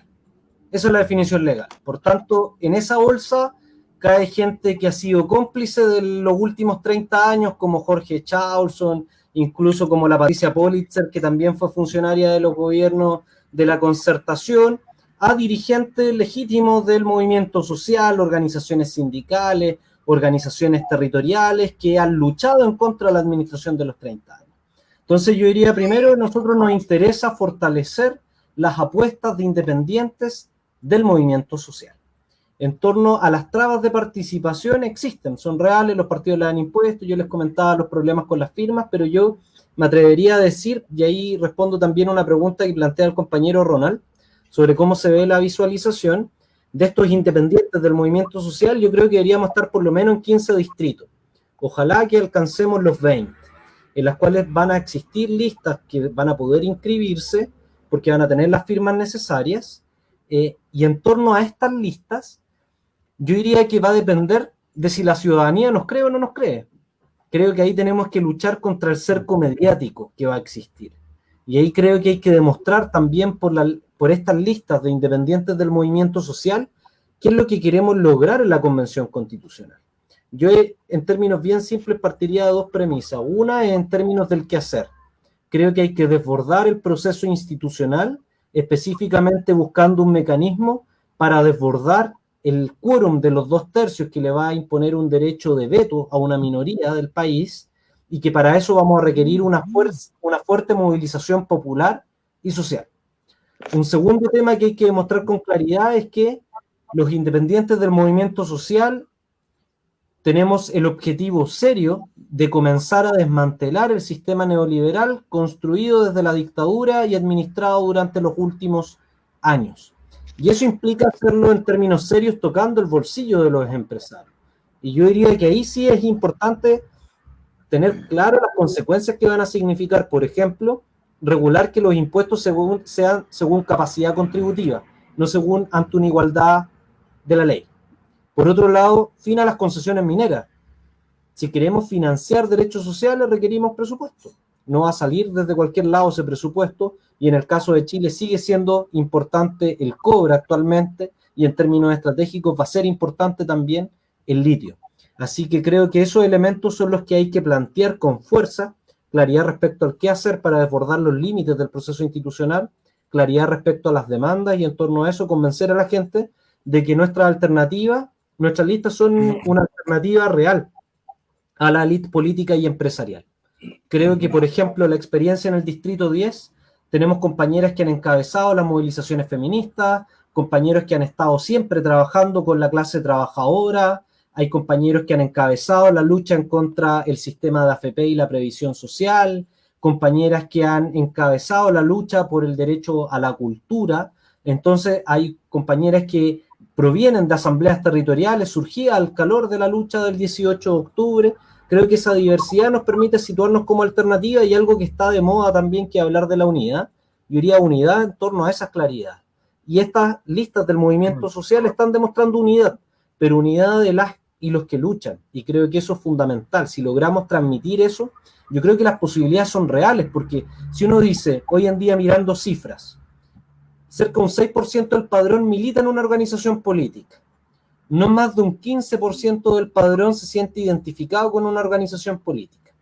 Esa es la definición legal. Por tanto, en esa bolsa cae gente que ha sido cómplice de los últimos 30 años, como Jorge Chausson, incluso como la Patricia Politzer, que también fue funcionaria de los gobiernos de la Concertación, a dirigentes legítimos del movimiento social, organizaciones sindicales, organizaciones territoriales que han luchado en contra de la administración de los 30 años. Entonces yo diría, primero, a nosotros nos interesa fortalecer las apuestas de independientes del movimiento social. En torno a las trabas de participación existen, son reales, los partidos le dan impuestos, yo les comentaba los problemas con las firmas, pero yo me atrevería a decir, y ahí respondo también a una pregunta que plantea el compañero Ronald, sobre cómo se ve la visualización de estos independientes del movimiento social. Yo creo que deberíamos estar por lo menos en 15 distritos. Ojalá que alcancemos los 20, en las cuales van a existir listas que van a poder inscribirse, porque van a tener las firmas necesarias, y en torno a estas listas, yo diría que va a depender de si la ciudadanía nos cree o no nos cree. Creo que ahí tenemos que luchar contra el cerco mediático que va a existir. Y ahí creo que hay que demostrar también por estas listas de independientes del movimiento social qué es lo que queremos lograr en la Convención Constitucional. Yo, en términos bien simples, partiría de dos premisas. Una es en términos del qué hacer. Creo que hay que desbordar el proceso institucional, específicamente buscando un mecanismo para desbordar el quórum de los 2/3 que le va a imponer un derecho de veto a una minoría del país, y que para eso vamos a requerir una fuerte movilización popular y social. Un segundo tema que hay que demostrar con claridad es que los independientes del movimiento social tenemos el objetivo serio de comenzar a desmantelar el sistema neoliberal construido desde la dictadura y administrado durante los últimos años. Y eso implica hacerlo en términos serios, tocando el bolsillo de los empresarios. Y yo diría que ahí sí es importante tener claro las consecuencias que van a significar, por ejemplo, regular que los impuestos sean según capacidad contributiva, no según ante una igualdad de la ley. Por otro lado, fin a las concesiones mineras. Si queremos financiar derechos sociales, requerimos presupuesto. No va a salir desde cualquier lado ese presupuesto, y en el caso de Chile sigue siendo importante el cobre actualmente, y en términos estratégicos va a ser importante también el litio. Así que creo que esos elementos son los que hay que plantear con fuerza: claridad respecto al qué hacer para desbordar los límites del proceso institucional, claridad respecto a las demandas, y en torno a eso convencer a la gente de que nuestras listas son una alternativa real a la élite política y empresarial. Creo que, por ejemplo, la experiencia en el Distrito 10, tenemos compañeras que han encabezado las movilizaciones feministas, compañeros que han estado siempre trabajando con la clase trabajadora, hay compañeros que han encabezado la lucha en contra del sistema de AFP y la previsión social, compañeras que han encabezado la lucha por el derecho a la cultura. Entonces hay compañeras que provienen de asambleas territoriales surgidas al calor de la lucha del 18 de octubre. Creo que esa diversidad nos permite situarnos como alternativa, y algo que está de moda también, que hablar de la unidad. Yo diría unidad en torno a esa claridad. Y estas listas del movimiento social están demostrando unidad, pero unidad de las y los que luchan. Y creo que eso es fundamental. Si logramos transmitir eso, yo creo que las posibilidades son reales, porque si uno dice, hoy en día mirando cifras, cerca de un 6% del padrón milita en una organización política. No más de un 15% del padrón se siente identificado con una organización política.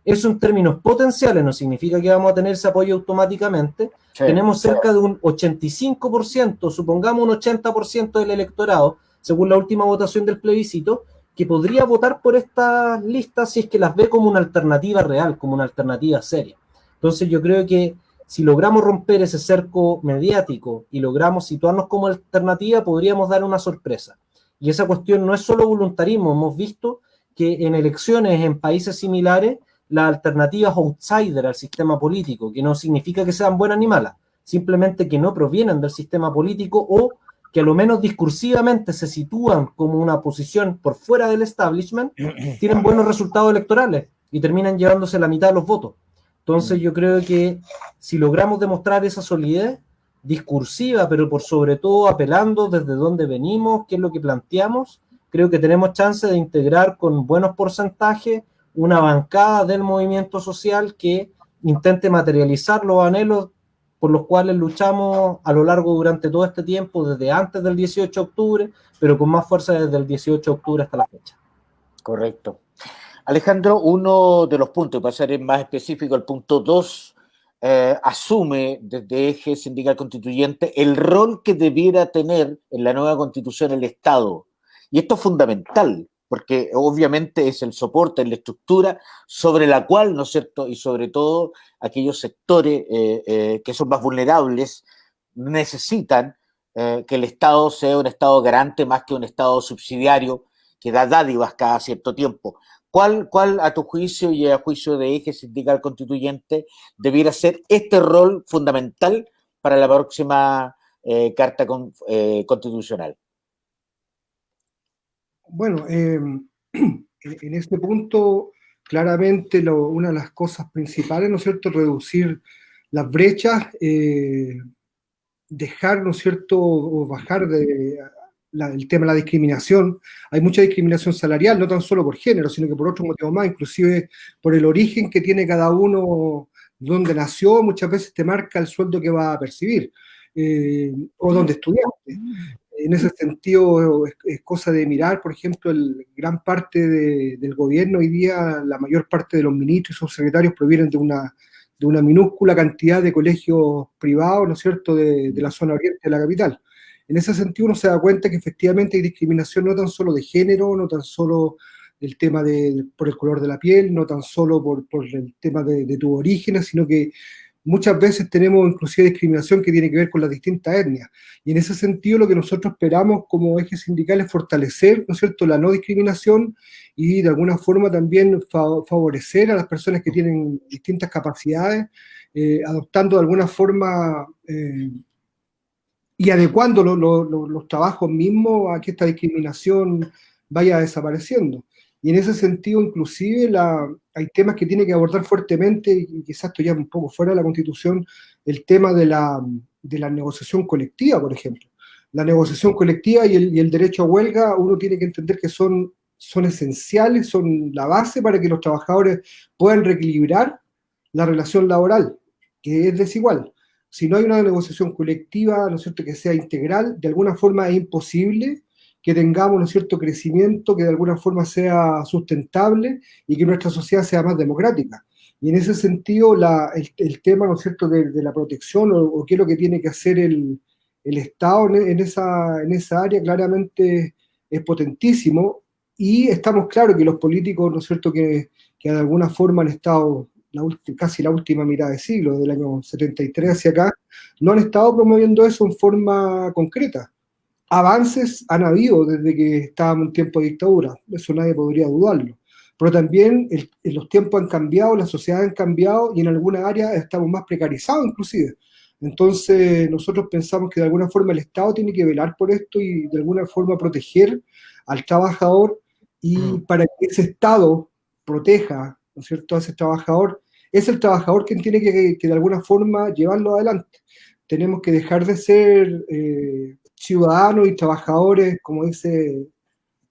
Eso en términos potenciales no significa que vamos a tener ese apoyo automáticamente. Sí, tenemos cerca de un 85%, supongamos un 80% del electorado, según la última votación del plebiscito, que podría votar por estas listas si es que las ve como una alternativa real, como una alternativa seria. Entonces yo creo que si logramos romper ese cerco mediático y logramos situarnos como alternativa, podríamos dar una sorpresa. Y esa cuestión no es solo voluntarismo. Hemos visto que en elecciones en países similares, la alternativa es outsider al sistema político, que no significa que sean buenas ni malas, simplemente que no provienen del sistema político, o que a lo menos discursivamente se sitúan como una posición por fuera del establishment, tienen buenos resultados electorales y terminan llevándose la mitad de los votos. Entonces yo creo que si logramos demostrar esa solidez discursiva, pero por sobre todo apelando desde dónde venimos, qué es lo que planteamos, creo que tenemos chance de integrar con buenos porcentajes una bancada del movimiento social que intente materializar los anhelos por los cuales luchamos a lo largo durante todo este tiempo, desde antes del 18 de octubre, pero con más fuerza desde el 18 de octubre hasta la fecha. Correcto. Alejandro, uno de los puntos, para ser más específico, el punto 2, asume desde Eje Sindical Constituyente el rol que debiera tener en la nueva Constitución el Estado. Y esto es fundamental, porque obviamente es el soporte, la estructura sobre la cual, ¿no es cierto?, y sobre todo aquellos sectores que son más vulnerables necesitan que el Estado sea un Estado garante más que un Estado subsidiario que da dádivas cada cierto tiempo. ¿Cuál a tu juicio y a juicio de Eje Sindical Constituyente debiera ser este rol fundamental para la próxima Carta Constitucional? Bueno, en este punto, claramente una de las cosas principales, ¿no es cierto?, reducir las brechas, dejar, ¿no es cierto?, o bajar el tema de la discriminación. Hay mucha discriminación salarial, no tan solo por género, sino que por otros motivos más, inclusive por el origen que tiene cada uno, donde nació, muchas veces te marca el sueldo que va a percibir, o donde estudiaste. En ese sentido, es cosa de mirar, por ejemplo, gran parte del gobierno hoy día, la mayor parte de los ministros y subsecretarios provienen de una minúscula cantidad de colegios privados, ¿no es cierto?, de la zona oriente de la capital. En ese sentido uno se da cuenta que efectivamente hay discriminación no tan solo de género, no tan solo del tema por el color de la piel, no tan solo por el tema de tus orígenes, sino que muchas veces tenemos inclusive discriminación que tiene que ver con las distintas etnias. Y en ese sentido lo que nosotros esperamos como eje sindical es fortalecer, ¿no es cierto?, la no discriminación y de alguna forma también favorecer a las personas que tienen distintas capacidades, adoptando de alguna forma y adecuando los trabajos mismos a que esta discriminación vaya desapareciendo. Y en ese sentido, inclusive, hay temas que tiene que abordar fuertemente, y quizás esto ya un poco fuera de la Constitución, el tema de la negociación colectiva, por ejemplo. La negociación colectiva y el derecho a huelga, uno tiene que entender que son esenciales, son la base para que los trabajadores puedan reequilibrar la relación laboral, que es desigual. Si no hay una negociación colectiva, ¿no es cierto?, que sea integral, de alguna forma es imposible que tengamos, ¿no es cierto?, crecimiento que de alguna forma sea sustentable y que nuestra sociedad sea más democrática. Y en ese sentido, el tema, ¿no es cierto?, de la protección o qué es lo que tiene que hacer el Estado en esa área, claramente es potentísimo. Y estamos claros que los políticos, ¿no es cierto?, que de alguna forma han estado casi la última mitad de siglo, del año 73 hacia acá, no han estado promoviendo eso en forma concreta. Avances han habido desde que estábamos en tiempo de dictadura, eso nadie podría dudarlo, pero también los tiempos han cambiado, las sociedades han cambiado y en algunas áreas estamos más precarizados inclusive. Entonces nosotros pensamos que de alguna forma el Estado tiene que velar por esto y de alguna forma proteger al trabajador, y para que ese Estado proteja, ¿no es cierto?, a ese trabajador, es el trabajador quien tiene que de alguna forma llevarlo adelante. Tenemos que dejar de ser ciudadanos y trabajadores, como dice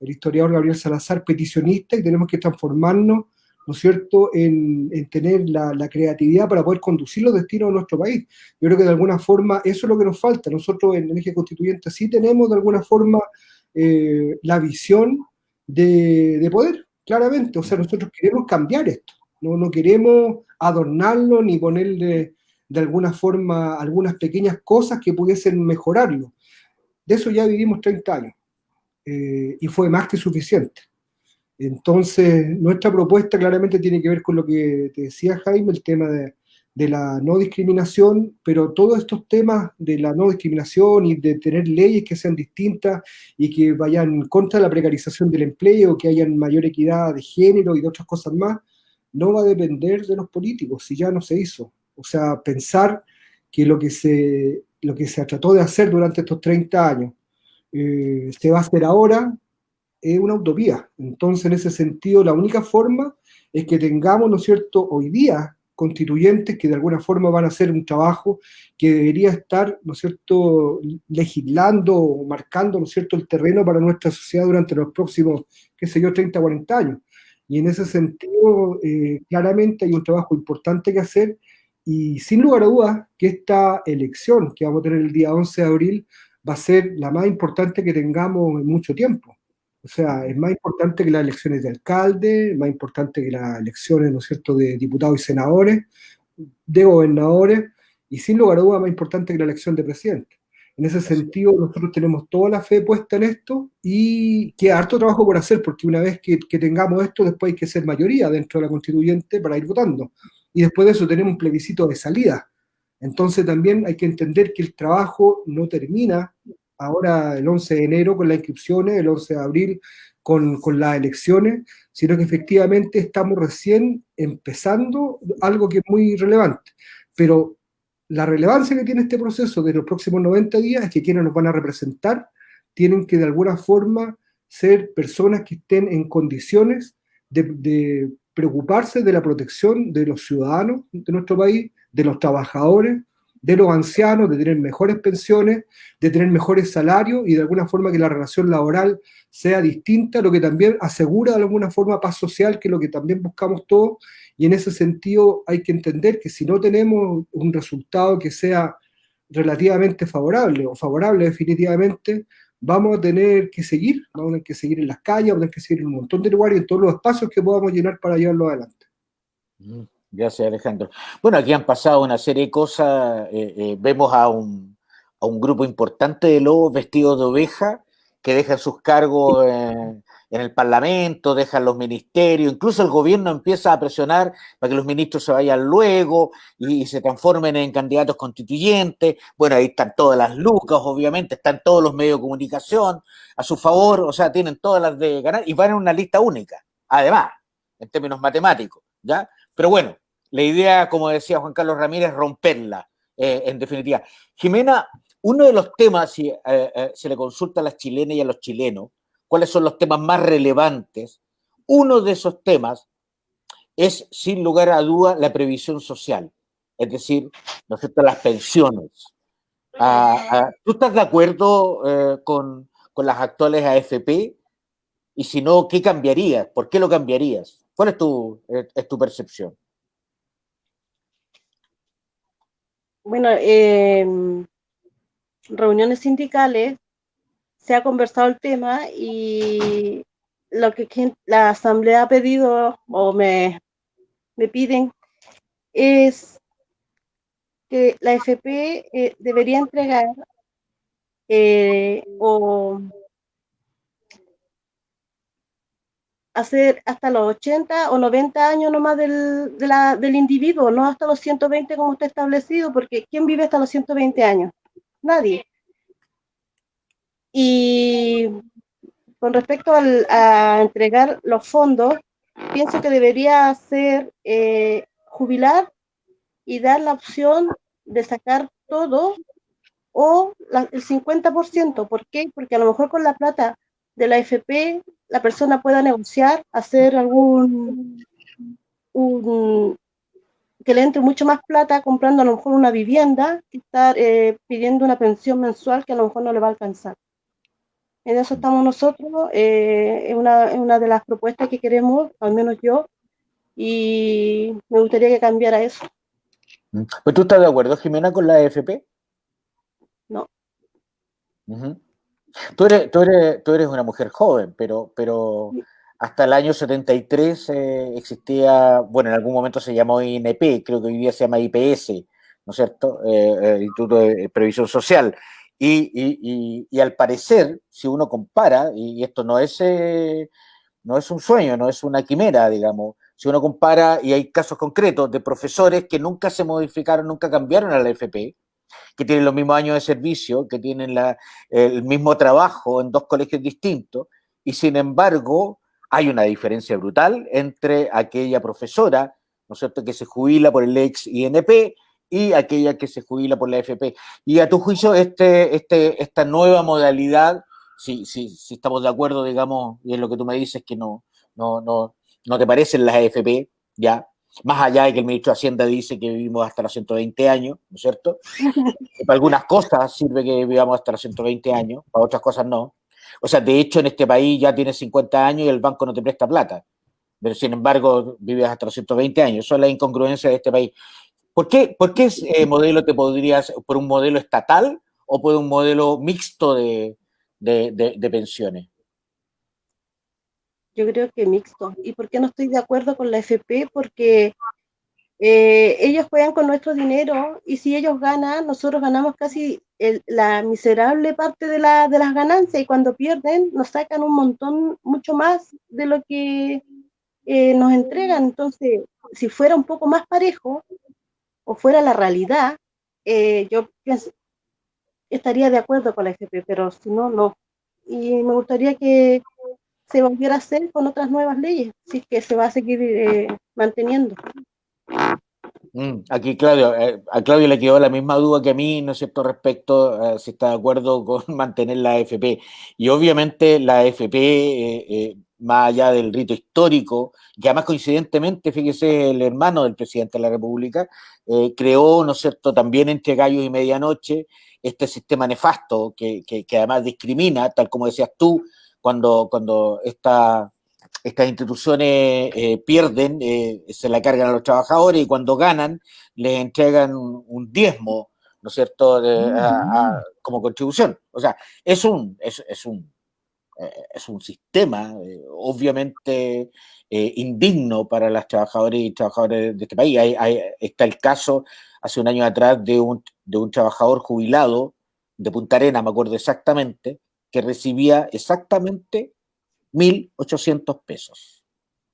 el historiador Gabriel Salazar, peticionistas, y tenemos que transformarnos, ¿no es cierto?, en tener la creatividad para poder conducir los destinos de nuestro país. Yo creo que de alguna forma eso es lo que nos falta. Nosotros en el eje constituyente sí tenemos de alguna forma la visión de poder, claramente. O sea, nosotros queremos cambiar esto, no queremos adornarlo ni ponerle de alguna forma algunas pequeñas cosas que pudiesen mejorarlo. De eso ya vivimos 30 años y fue más que suficiente. Entonces, nuestra propuesta claramente tiene que ver con lo que te decía Jaime, el tema de la no discriminación, pero todos estos temas de la no discriminación y de tener leyes que sean distintas y que vayan en contra de la precarización del empleo, que hayan mayor equidad de género y de otras cosas más, no va a depender de los políticos, si ya no se hizo. O sea, pensar que lo que se trató de hacer durante estos 30 años se va a hacer ahora es una utopía. Entonces, en ese sentido, la única forma es que tengamos, ¿no es cierto?, hoy día constituyentes que de alguna forma van a hacer un trabajo que debería estar, ¿no es cierto?, legislando o marcando, ¿no es cierto?, el terreno para nuestra sociedad durante los próximos, qué sé yo, 30, 40 años. Y en ese sentido, claramente hay un trabajo importante que hacer, y sin lugar a dudas que esta elección que vamos a tener el día 11 de abril va a ser la más importante que tengamos en mucho tiempo. O sea, es más importante que las elecciones de alcalde, es más importante que las elecciones, ¿no es cierto?, de diputados y senadores, de gobernadores, y sin lugar a dudas más importante que la elección de presidente. En ese sentido, nosotros tenemos toda la fe puesta en esto y queda harto trabajo por hacer, porque una vez que tengamos esto, después hay que ser mayoría dentro de la constituyente para ir votando. Y después de eso tenemos un plebiscito de salida. Entonces también hay que entender que el trabajo no termina ahora el 11 de enero con las inscripciones, el 11 de abril con las elecciones, sino que efectivamente estamos recién empezando algo que es muy relevante. Pero la relevancia que tiene este proceso de los próximos 90 días es que quienes nos van a representar tienen que de alguna forma ser personas que estén en condiciones de preocuparse de la protección de los ciudadanos de nuestro país, de los trabajadores, de los ancianos, de tener mejores pensiones, de tener mejores salarios y de alguna forma que la relación laboral sea distinta, lo que también asegura de alguna forma paz social, que es lo que también buscamos todos. Y en ese sentido hay que entender que si no tenemos un resultado que sea relativamente favorable o favorable definitivamente, vamos a tener que seguir, vamos a tener que seguir en las calles, vamos a tener que seguir en un montón de lugares, en todos los espacios que podamos llenar para llevarlo adelante. Gracias, Alejandro. Bueno, aquí han pasado una serie de cosas. Vemos a un grupo importante de lobos vestidos de oveja que dejan sus cargos en el Parlamento, dejan los ministerios, incluso el gobierno empieza a presionar para que los ministros se vayan luego y se transformen en candidatos constituyentes. Bueno, ahí están todas las lucas, obviamente, están todos los medios de comunicación a su favor, o sea, tienen todas las de ganar y van en una lista única, además, en términos matemáticos, ¿ya? Pero bueno, la idea, como decía Juan Carlos Ramírez, romperla, en definitiva. Jimena, uno de los temas, si se le consulta a las chilenas y a los chilenos, cuáles son los temas más relevantes, uno de esos temas es, sin lugar a duda, la previsión social, es decir, ¿no es cierto?, las pensiones. ¿Tú estás de acuerdo con las actuales AFP? Y si no, ¿qué cambiarías? ¿Por qué lo cambiarías? ¿Cuál es tu percepción? Bueno, reuniones sindicales se ha conversado el tema y lo que la Asamblea ha pedido o me piden es que la AFP debería entregar o hacer hasta los 80 o 90 años nomás del individuo, no hasta los 120 como está establecido, porque ¿quién vive hasta los 120 años? Nadie. Y con respecto a entregar los fondos, pienso que debería ser jubilar y dar la opción de sacar todo o el 50%. ¿Por qué? Porque a lo mejor con la plata de la AFP la persona pueda negociar, hacer que le entre mucho más plata comprando a lo mejor una vivienda que estar pidiendo una pensión mensual que a lo mejor no le va a alcanzar. En eso estamos nosotros, es una de las propuestas que queremos, al menos yo, y me gustaría que cambiara eso. ¿Pues tú estás de acuerdo, Jimena, con la AFP? No. Tú eres una mujer joven, pero hasta el año 73 existía, bueno, en algún momento se llamó INP, creo que hoy día se llama IPS, ¿no es cierto? Instituto de Previsión Social. Y al parecer, si uno compara, y esto no es un sueño, no es una quimera, digamos, si uno compara, y hay casos concretos de profesores que nunca se modificaron, nunca cambiaron a la AFP, que tienen los mismos años de servicio, que tienen el mismo trabajo en dos colegios distintos, y sin embargo hay una diferencia brutal entre aquella profesora, ¿no es cierto?, que se jubila por el ex INP y aquella que se jubila por la AFP. Y a tu juicio, esta nueva modalidad, si estamos de acuerdo, digamos, y en lo que tú me dices que no te parecen las AFP, ya, más allá de que el ministro de Hacienda dice que vivimos hasta los 120 años, ¿no es cierto? Para algunas cosas sirve que vivamos hasta los 120 años, para otras cosas no. O sea, de hecho, en este país ya tienes 50 años y el banco no te presta plata. Pero sin embargo, vives hasta los 120 años. Eso es la incongruencia de este país. ¿Por qué ese modelo te podrías, por un modelo estatal o por un modelo mixto de pensiones? Yo creo que mixto. ¿Y por qué no estoy de acuerdo con la AFP? Porque ellos juegan con nuestro dinero y si ellos ganan, nosotros ganamos casi la miserable parte de las ganancias y cuando pierden nos sacan un montón, mucho más de lo que nos entregan. Entonces, si fuera un poco más parejo o fuera la realidad, yo estaría de acuerdo con la AFP, pero si no, no. Y me gustaría que se volviera a hacer con otras nuevas leyes, si es que se va a seguir manteniendo. Aquí Claudio, a Claudio le quedó la misma duda que a mí, ¿no es cierto?, respecto a si está de acuerdo con mantener la AFP. Y obviamente la AFP, más allá del rito histórico, que además coincidentemente, fíjese, el hermano del presidente de la República, creó, ¿no es cierto?, también entre gallos y medianoche, este sistema nefasto que además discrimina, tal como decías tú, cuando estas instituciones pierden, se la cargan a los trabajadores y cuando ganan les entregan un diezmo, ¿no es cierto?, como contribución. O sea, es un sistema obviamente indigno para las trabajadoras y trabajadores de este país. Está el caso hace un año atrás de un trabajador jubilado de Punta Arenas, me acuerdo exactamente, que recibía exactamente 1.800 pesos.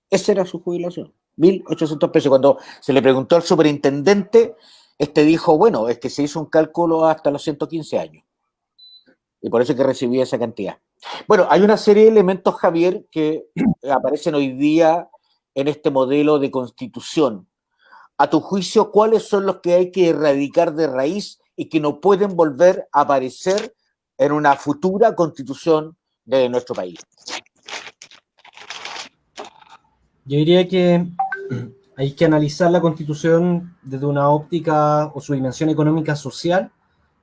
Esa era su jubilación, 1.800 pesos. Cuando se le preguntó al superintendente, dijo, bueno, es que se hizo un cálculo hasta los 115 años. Y por eso es que recibía esa cantidad. Bueno, hay una serie de elementos, Javier, que aparecen hoy día en este modelo de constitución. A tu juicio, ¿cuáles son los que hay que erradicar de raíz y que no pueden volver a aparecer en una futura constitución de nuestro país? Yo diría que hay que analizar la Constitución desde una óptica o su dimensión económica social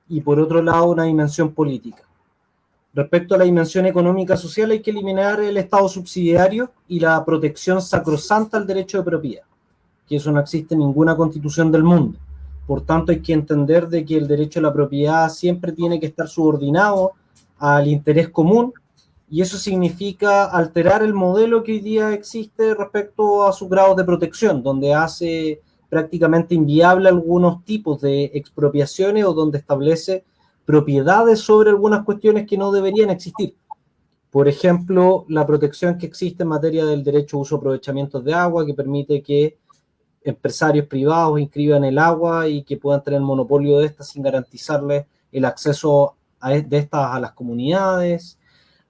y por otro lado una dimensión política. Respecto a la dimensión económica social hay que eliminar el Estado subsidiario y la protección sacrosanta al derecho de propiedad, que eso no existe en ninguna constitución del mundo. Por tanto, hay que entender de que el derecho a la propiedad siempre tiene que estar subordinado al interés común, y eso significa alterar el modelo que hoy día existe respecto a sus grados de protección, donde hace prácticamente inviable algunos tipos de expropiaciones o donde establece propiedades sobre algunas cuestiones que no deberían existir. Por ejemplo, la protección que existe en materia del derecho a uso o aprovechamientos de agua, que permite que empresarios privados inscriban el agua y que puedan tener monopolio de estas sin garantizarles el acceso de estas a las comunidades.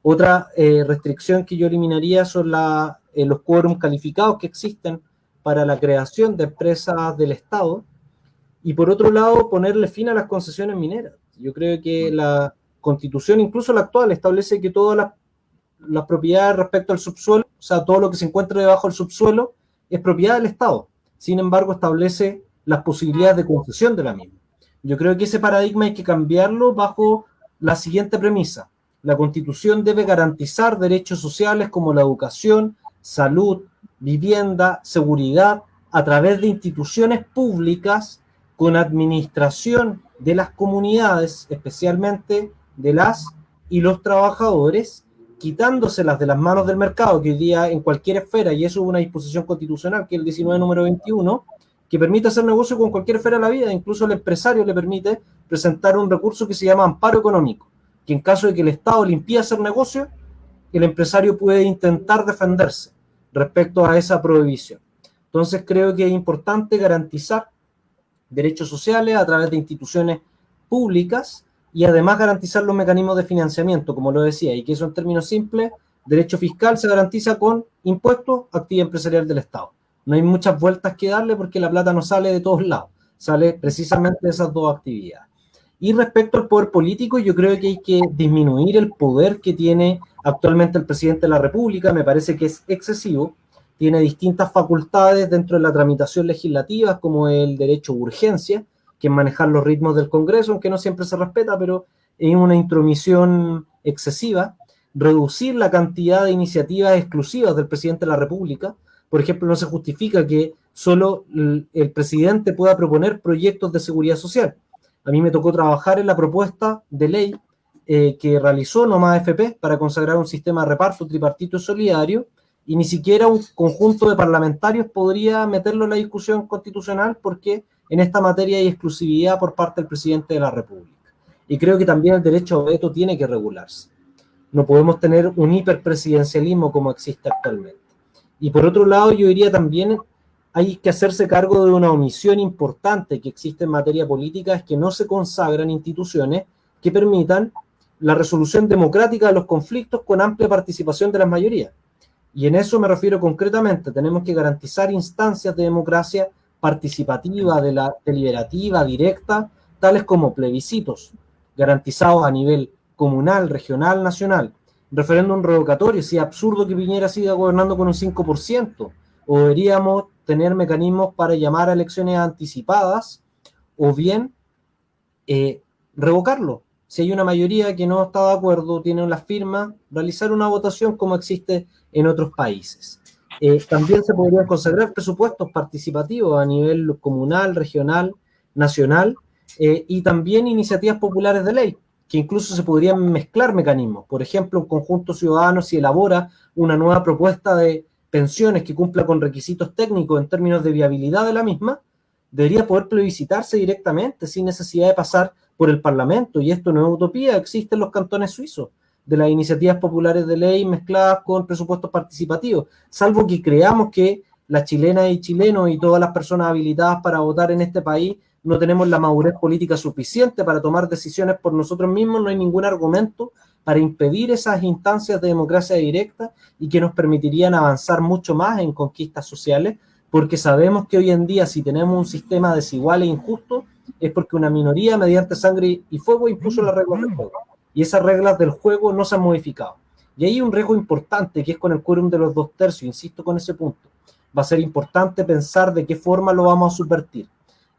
Otra restricción que yo eliminaría son los quórum calificados que existen para la creación de empresas del Estado. Y por otro lado, ponerle fin a las concesiones mineras. Yo creo que la Constitución, incluso la actual, establece que todas las propiedades respecto al subsuelo, o sea, todo lo que se encuentra debajo del subsuelo, es propiedad del Estado. Sin embargo, establece las posibilidades de concesión de la misma. Yo creo que ese paradigma hay que cambiarlo bajo la siguiente premisa. La Constitución debe garantizar derechos sociales como la educación, salud, vivienda, seguridad, a través de instituciones públicas con administración de las comunidades, especialmente de las y los trabajadores, quitándoselas de las manos del mercado, que hoy día en cualquier esfera, y eso es una disposición constitucional, que es el 19 número 21, que permite hacer negocio con cualquier esfera de la vida, incluso el empresario le permite presentar un recurso que se llama amparo económico, que en caso de que el Estado le impida hacer negocio, el empresario puede intentar defenderse respecto a esa prohibición. Entonces creo que es importante garantizar derechos sociales a través de instituciones públicas y además garantizar los mecanismos de financiamiento, como lo decía, y que eso en términos simples, derecho fiscal se garantiza con impuestos, actividad empresarial del Estado. No hay muchas vueltas que darle porque la plata no sale de todos lados, sale precisamente de esas dos actividades. Y respecto al poder político, yo creo que hay que disminuir el poder que tiene actualmente el presidente de la República, me parece que es excesivo, tiene distintas facultades dentro de la tramitación legislativa, como el derecho a urgencia, que es manejar los ritmos del Congreso, aunque no siempre se respeta, pero es una intromisión excesiva, reducir la cantidad de iniciativas exclusivas del presidente de la República. Por ejemplo, no se justifica que solo el presidente pueda proponer proyectos de seguridad social. A mí me tocó trabajar en la propuesta de ley que realizó Nomás FP para consagrar un sistema de reparto tripartito y solidario, y ni siquiera un conjunto de parlamentarios podría meterlo en la discusión constitucional porque en esta materia hay exclusividad por parte del presidente de la República. Y creo que también el derecho a veto tiene que regularse. No podemos tener un hiperpresidencialismo como existe actualmente. Y por otro lado, yo diría también hay que hacerse cargo de una omisión importante que existe en materia política, es que no se consagran instituciones que permitan la resolución democrática de los conflictos con amplia participación de las mayorías. Y en eso me refiero concretamente, tenemos que garantizar instancias de democracia participativa, deliberativa, directa, tales como plebiscitos, garantizados a nivel comunal, regional, nacional. Referéndum revocatorio, si es absurdo que Piñera siga gobernando con un 5%, o deberíamos tener mecanismos para llamar a elecciones anticipadas, o bien revocarlo. Si hay una mayoría que no está de acuerdo, tiene las firmas, realizar una votación como existe en otros países. También se podrían consagrar presupuestos participativos a nivel comunal, regional, nacional, y también iniciativas populares de ley, que incluso se podrían mezclar mecanismos. Por ejemplo, un conjunto ciudadano, si elabora una nueva propuesta de pensiones que cumpla con requisitos técnicos en términos de viabilidad de la misma, debería poder plebiscitarse directamente sin necesidad de pasar por el Parlamento, y esto no es utopía, existen los cantones suizos de las iniciativas populares de ley mezcladas con presupuestos participativos, salvo que creamos que las chilenas y chilenos y todas las personas habilitadas para votar en este país no tenemos la madurez política suficiente para tomar decisiones por nosotros mismos, no hay ningún argumento para impedir esas instancias de democracia directa y que nos permitirían avanzar mucho más en conquistas sociales, porque sabemos que hoy en día, si tenemos un sistema desigual e injusto, es porque una minoría, mediante sangre y fuego, impuso las reglas del juego. Y esas reglas del juego no se han modificado. Y hay un riesgo importante, que es con el quórum de los 2/3, insisto con ese punto. Va a ser importante pensar de qué forma lo vamos a subvertir.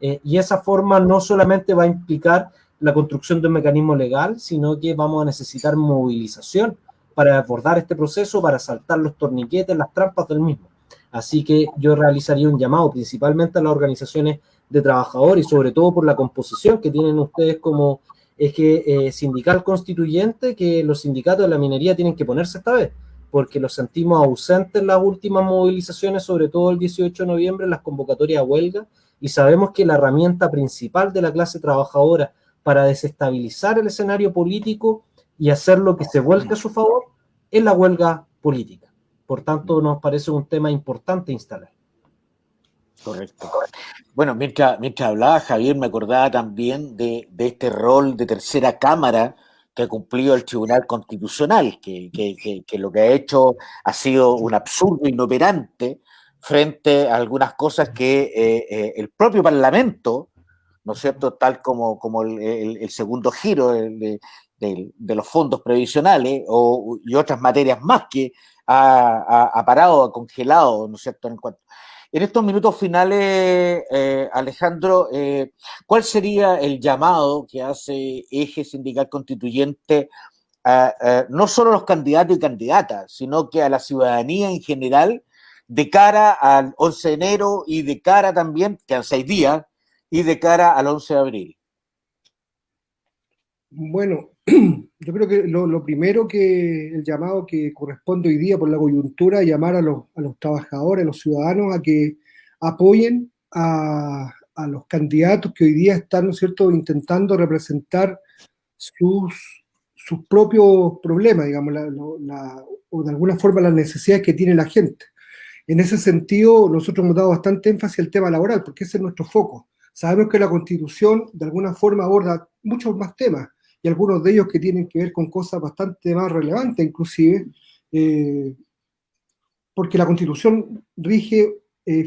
Y esa forma no solamente va a implicar la construcción de un mecanismo legal, sino que vamos a necesitar movilización para abordar este proceso, para saltar los torniquetes, las trampas del mismo. Así que yo realizaría un llamado principalmente a las organizaciones de trabajadores y sobre todo por la composición que tienen ustedes como eje sindical constituyente, que los sindicatos de la minería tienen que ponerse esta vez, porque los sentimos ausentes en las últimas movilizaciones, sobre todo el 18 de noviembre, en las convocatorias a huelga, y sabemos que la herramienta principal de la clase trabajadora para desestabilizar el escenario político y hacer lo que se vuelque a su favor es la huelga política. Por tanto, nos parece un tema importante instalar. Correcto. Bueno, mientras hablaba Javier, me acordaba también de este rol de tercera cámara que ha cumplido el Tribunal Constitucional, que lo que ha hecho ha sido un absurdo inoperante frente a algunas cosas que el propio Parlamento, ¿no es cierto?, tal como el segundo giro de los fondos previsionales y otras materias más que ha parado, ha congelado, ¿no es cierto?, en estos minutos finales, Alejandro, ¿cuál sería el llamado que hace Eje Sindical Constituyente no solo a los candidatos y candidatas, sino que a la ciudadanía en general de cara al 11 de enero y de cara también, quedan 6 días, y de cara al 11 de abril? Bueno, yo creo que lo primero, que el llamado que corresponde hoy día por la coyuntura, llamar a los trabajadores, a los ciudadanos, a que apoyen a los candidatos que hoy día están, ¿no es cierto?, intentando representar sus propios problemas, digamos, o de alguna forma las necesidades que tiene la gente. En ese sentido, nosotros hemos dado bastante énfasis al tema laboral, porque ese es nuestro foco. Sabemos que la Constitución de alguna forma aborda muchos más temas, y algunos de ellos que tienen que ver con cosas bastante más relevantes, inclusive, porque la Constitución rige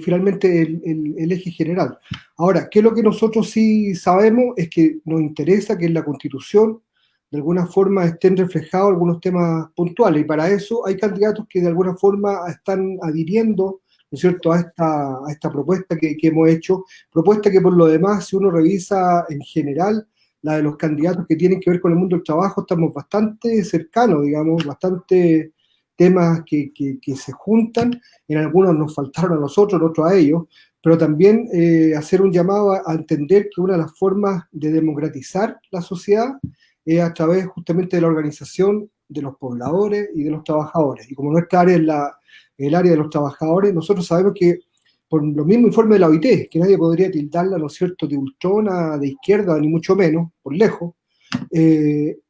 finalmente el eje general. Ahora, ¿qué es lo que nosotros sí sabemos? Es que nos interesa que en la Constitución de alguna forma estén reflejados algunos temas puntuales, y para eso hay candidatos que de alguna forma están adhiriendo, ¿no es cierto?, a esta propuesta que hemos hecho, propuesta que por lo demás, si uno revisa en general la de los candidatos que tienen que ver con el mundo del trabajo, estamos bastante cercanos, digamos, bastante temas que se juntan. En algunos nos faltaron a nosotros, en otros a ellos, pero también hacer un llamado a entender que una de las formas de democratizar la sociedad es a través justamente de la organización de los pobladores y de los trabajadores. Y como nuestra área es el área de los trabajadores, nosotros sabemos que por los mismos informes de la OIT, que nadie podría tildarla, ¿no es cierto?, de ultrona, de izquierda, ni mucho menos, por lejos,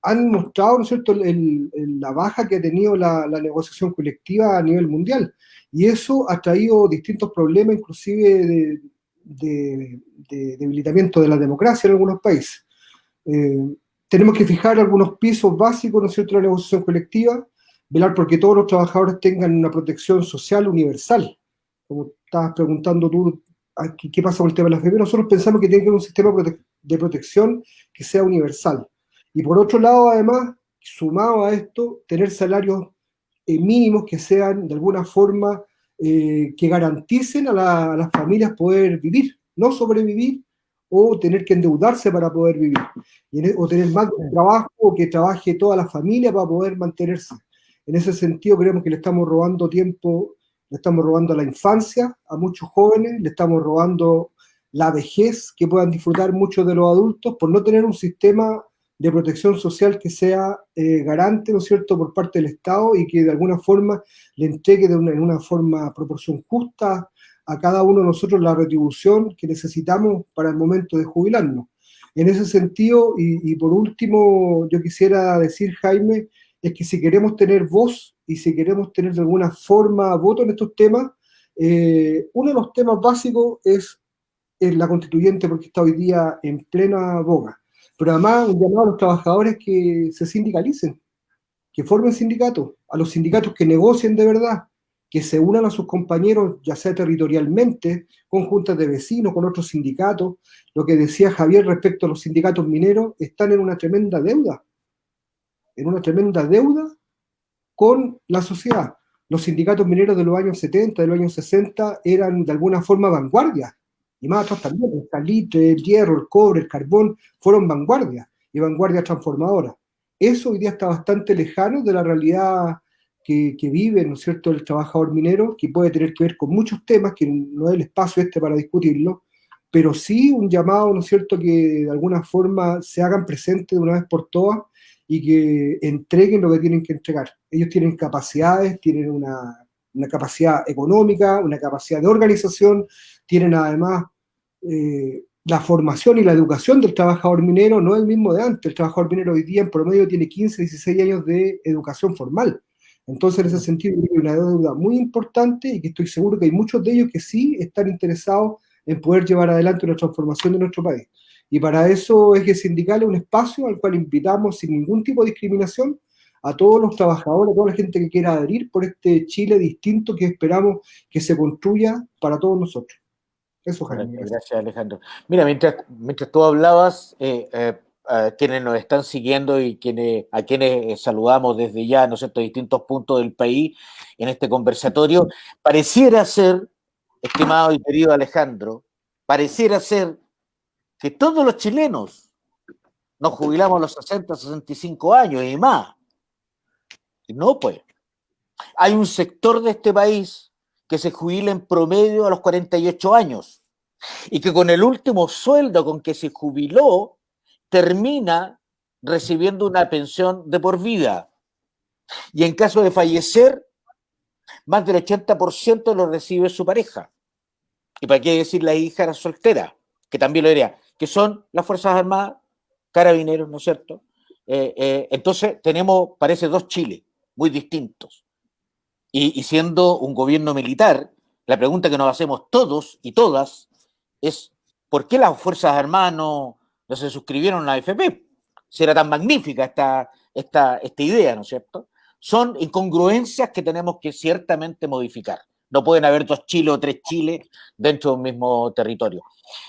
han mostrado, ¿no es cierto?, la baja que ha tenido la negociación colectiva a nivel mundial. Y eso ha traído distintos problemas, inclusive de debilitamiento de la democracia en algunos países. Tenemos que fijar algunos pisos básicos, ¿no es cierto?, de la negociación colectiva, velar porque todos los trabajadores tengan una protección social universal. Como estabas preguntando tú, ¿qué pasa con el tema de la FP? Nosotros pensamos que tiene que haber un sistema de protección que sea universal. Y por otro lado, además, sumado a esto, tener salarios mínimos que sean de alguna forma que garanticen a las familias poder vivir, no sobrevivir o tener que endeudarse para poder vivir, o tener más trabajo o que trabaje toda la familia para poder mantenerse. En ese sentido, creemos que le estamos robando tiempo, le estamos robando a la infancia, a muchos jóvenes, le estamos robando la vejez que puedan disfrutar muchos de los adultos por no tener un sistema de protección social que sea garante, ¿no es cierto?, por parte del Estado y que de alguna forma le entregue en una forma proporción justa a cada uno de nosotros la retribución que necesitamos para el momento de jubilarnos. En ese sentido, y por último, yo quisiera decir, Jaime, es que si queremos tener voz y si queremos tener de alguna forma voto en estos temas, uno de los temas básicos es la constituyente, porque está hoy día en plena boga. Pero además un llamado a los trabajadores que se sindicalicen, que formen sindicatos, a los sindicatos que negocien de verdad, que se unan a sus compañeros, ya sea territorialmente, con juntas de vecinos, con otros sindicatos. Lo que decía Javier respecto a los sindicatos mineros, están en una tremenda deuda con la sociedad. Los sindicatos mineros de los años 70, de los años 60, eran de alguna forma vanguardia. Y más atrás también, el salitre, el hierro, el cobre, el carbón, fueron vanguardia y vanguardia transformadora. Eso hoy día está bastante lejano de la realidad que vive, ¿no es cierto?, el trabajador minero, que puede tener que ver con muchos temas, que no es el espacio para discutirlo, pero sí un llamado, ¿no es cierto?, que de alguna forma se hagan presentes de una vez por todas y que entreguen lo que tienen que entregar. Ellos tienen capacidades, tienen una capacidad económica, una capacidad de organización, tienen además la formación y la educación del trabajador minero no es el mismo de antes. El trabajador minero hoy día en promedio tiene 15, 16 años de educación formal. Entonces, en ese sentido, hay una deuda muy importante y que estoy seguro que hay muchos de ellos que sí están interesados en poder llevar adelante una transformación de nuestro país. Y para eso Eje Sindical es un espacio al cual invitamos sin ningún tipo de discriminación a todos los trabajadores, a toda la gente que quiera adherir por este Chile distinto que esperamos que se construya para todos nosotros. Eso, Jaime. Gracias, Alejandro. Mira, mientras tú hablabas, quienes nos están siguiendo y a quienes saludamos desde ya, ¿no es cierto?, distintos puntos del país en este conversatorio, pareciera ser, estimado y querido Alejandro, pareciera ser que todos los chilenos nos jubilamos a los 60, 65 años y más. Y no, pues. Hay un sector de este país que se jubila en promedio a los 48 años y que con el último sueldo con que se jubiló termina recibiendo una pensión de por vida. Y en caso de fallecer, más del 80% lo recibe su pareja. Y para qué decir la hija soltera, que también lo diría, que son las Fuerzas Armadas, carabineros, ¿no es cierto? Entonces tenemos, parece, dos Chiles muy distintos. Y siendo un gobierno militar, la pregunta que nos hacemos todos y todas es ¿por qué las Fuerzas Armadas no se suscribieron a la AFP? Si era tan magnífica esta idea, ¿no es cierto? Son incongruencias que tenemos que ciertamente modificar. No pueden haber dos Chiles o tres Chiles dentro de un mismo territorio.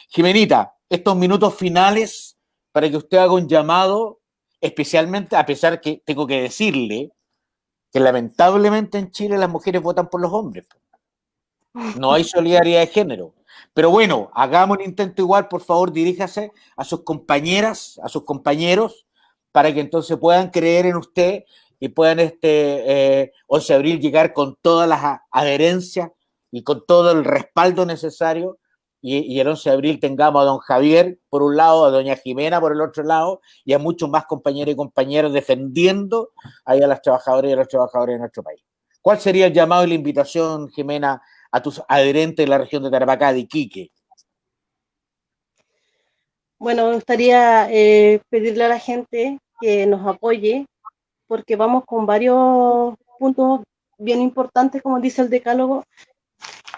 Jimenita, estos minutos finales para que usted haga un llamado, especialmente, a pesar que tengo que decirle que lamentablemente en Chile las mujeres votan por los hombres. No hay solidaridad de género. Pero bueno, hagamos un intento igual, por favor, diríjase a sus compañeras, a sus compañeros, para que entonces puedan creer en usted y puedan 11 de abril llegar con todas las adherencias y con todo el respaldo necesario y el 11 de abril tengamos a don Javier por un lado, a doña Jimena por el otro lado y a muchos más compañeros y compañeras defendiendo ahí a las trabajadoras y a los trabajadores de nuestro país. ¿Cuál sería el llamado y la invitación, Jimena, a tus adherentes de la región de Tarapacá, de Iquique? Bueno, me gustaría pedirle a la gente que nos apoye porque vamos con varios puntos bien importantes, como dice el decálogo,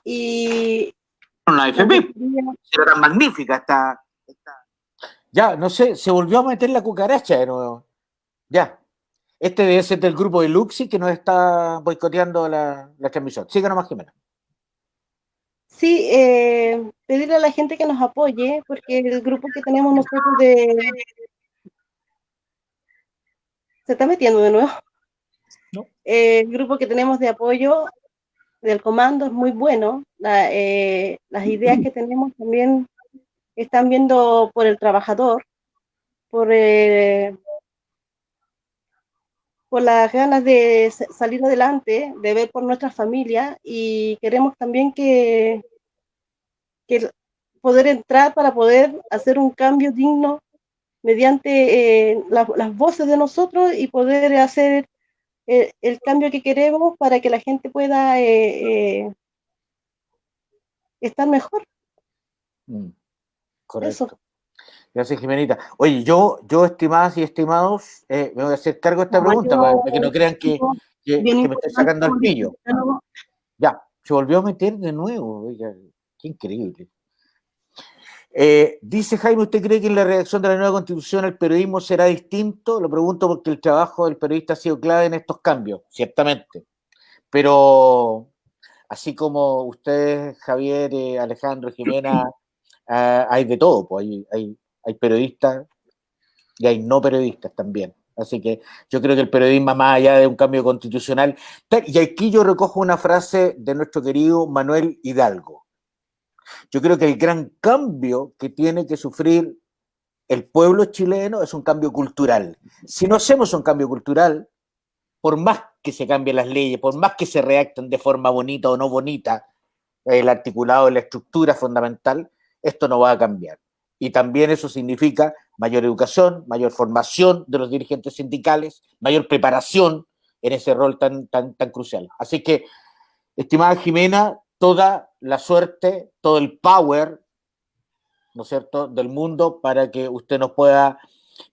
y La nos FP, gustaría... era tan magnífica Ya, no sé, se volvió a meter la cucaracha de nuevo. Ya. Este debe ser del grupo de Luxi que nos está boicoteando la transmisión. Siga nomás, Jimena. Sí, pedirle a la gente que nos apoye, porque el grupo que tenemos nosotros se está metiendo de nuevo. ¿No? El grupo que tenemos de apoyo del comando es muy bueno. Las ideas que tenemos también están viendo por el trabajador, por, por las ganas de salir adelante, de ver por nuestra familia, y queremos también que poder entrar para poder hacer un cambio digno mediante las voces de nosotros y poder hacer el cambio que queremos para que la gente pueda estar mejor. Correcto. Eso. Gracias, Jimenita. Oye, yo estimadas y estimados, me voy a hacer cargo de esta pregunta para que no crean que me estoy sacando al pillo. Ya, se volvió a meter de nuevo. Oiga, qué increíble. Dice Jaime, ¿usted cree que en la redacción de la nueva constitución el periodismo será distinto? Lo pregunto porque el trabajo del periodista ha sido clave en estos cambios, ciertamente. Pero así como ustedes, Javier, Alejandro, Jimena, hay de todo, pues hay periodistas y hay no periodistas también. Así que yo creo que el periodismo, más allá de un cambio constitucional, y aquí yo recojo una frase de nuestro querido Manuel Hidalgo. Yo creo que el gran cambio que tiene que sufrir el pueblo chileno es un cambio cultural. Si no hacemos un cambio cultural, por más que se cambien las leyes, por más que se redacten de forma bonita o no bonita, el articulado, la estructura fundamental, esto no va a cambiar. Y también eso significa mayor educación, mayor formación de los dirigentes sindicales, mayor preparación en ese rol tan crucial. Así que, estimada Jimena, toda la suerte, todo el power, ¿no es cierto?, del mundo para que usted nos pueda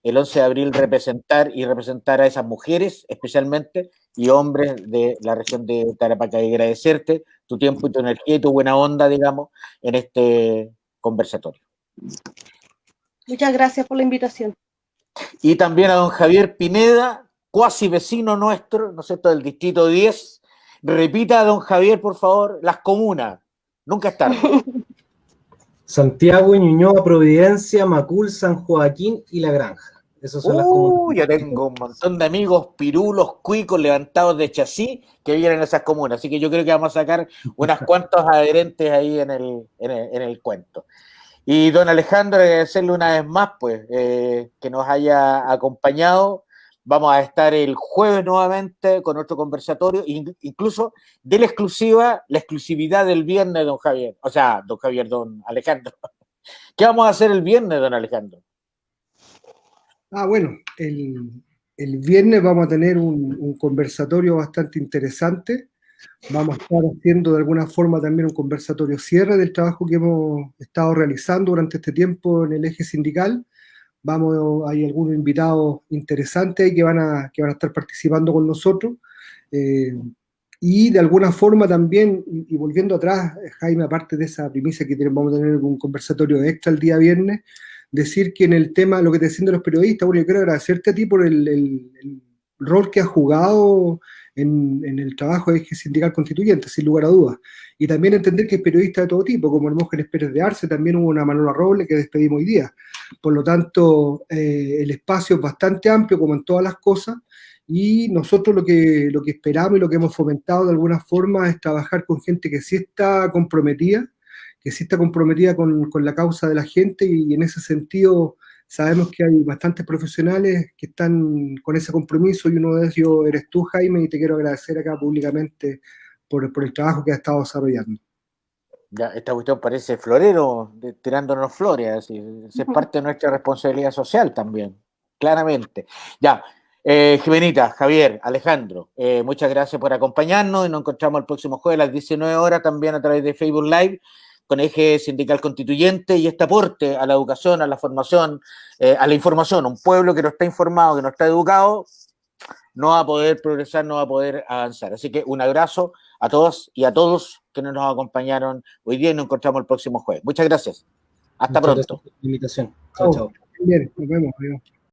el 11 de abril representar a esas mujeres especialmente y hombres de la región de Tarapacá, y agradecerte tu tiempo y tu energía y tu buena onda, digamos, en este conversatorio. Muchas gracias por la invitación. Y también a don Javier Pineda, cuasi vecino nuestro, ¿no es cierto?, del distrito 10. Repita, don Javier, por favor, las comunas. Nunca es tarde. Santiago, Ñuñoa, Providencia, Macul, San Joaquín y La Granja. Esas son las comunas. Yo tengo un montón de amigos pirulos, cuicos, levantados de chasis que viven en esas comunas. Así que yo creo que vamos a sacar unas cuantos adherentes ahí en el cuento. Y don Alejandro, agradecerle una vez más, pues, que nos haya acompañado. Vamos a estar el jueves nuevamente con otro conversatorio, incluso de la exclusividad del viernes, don Javier. O sea, don Alejandro. ¿Qué vamos a hacer el viernes, don Alejandro? Bueno, el viernes vamos a tener un conversatorio bastante interesante. Vamos a estar haciendo de alguna forma también un conversatorio cierre del trabajo que hemos estado realizando durante este tiempo en el eje sindical. Hay algunos invitados interesantes que van a estar participando con nosotros. Y de alguna forma también, y volviendo atrás, Jaime, aparte de esa primicia que vamos a tener un conversatorio extra el día viernes, decir que en el tema, lo que te dicen de los periodistas, bueno, yo quiero agradecerte a ti por el rol que has jugado en el trabajo de eje sindical constituyente, sin lugar a dudas. Y también entender que hay periodistas de todo tipo, como Hermógenes Pérez de Arce, también hubo una Manuela Robles que despedimos hoy día. Por lo tanto, el espacio es bastante amplio, como en todas las cosas, y nosotros lo que esperamos y lo que hemos fomentado de alguna forma es trabajar con gente que sí está comprometida, con la causa de la gente, y en ese sentido sabemos que hay bastantes profesionales que están con ese compromiso, y uno de ellos eres tú, Jaime, y te quiero agradecer acá públicamente por el trabajo que has estado desarrollando. Ya, esta cuestión parece florero, tirándonos flores, así. Es parte de nuestra responsabilidad social también, claramente. Ya, Jimenita, Javier, Alejandro, muchas gracias por acompañarnos y nos encontramos el próximo jueves a las 19 horas también a través de Facebook Live con eje sindical constituyente y este aporte a la educación, a la formación, a la información. Un pueblo que no está informado, que no está educado, no va a poder progresar, no va a poder avanzar. Así que un abrazo a todos y a todos que nos acompañaron hoy día y nos encontramos el próximo jueves. Muchas gracias. Hasta pronto. Gracias por la invitación. Chao, chao. Bien, nos vemos. Adiós.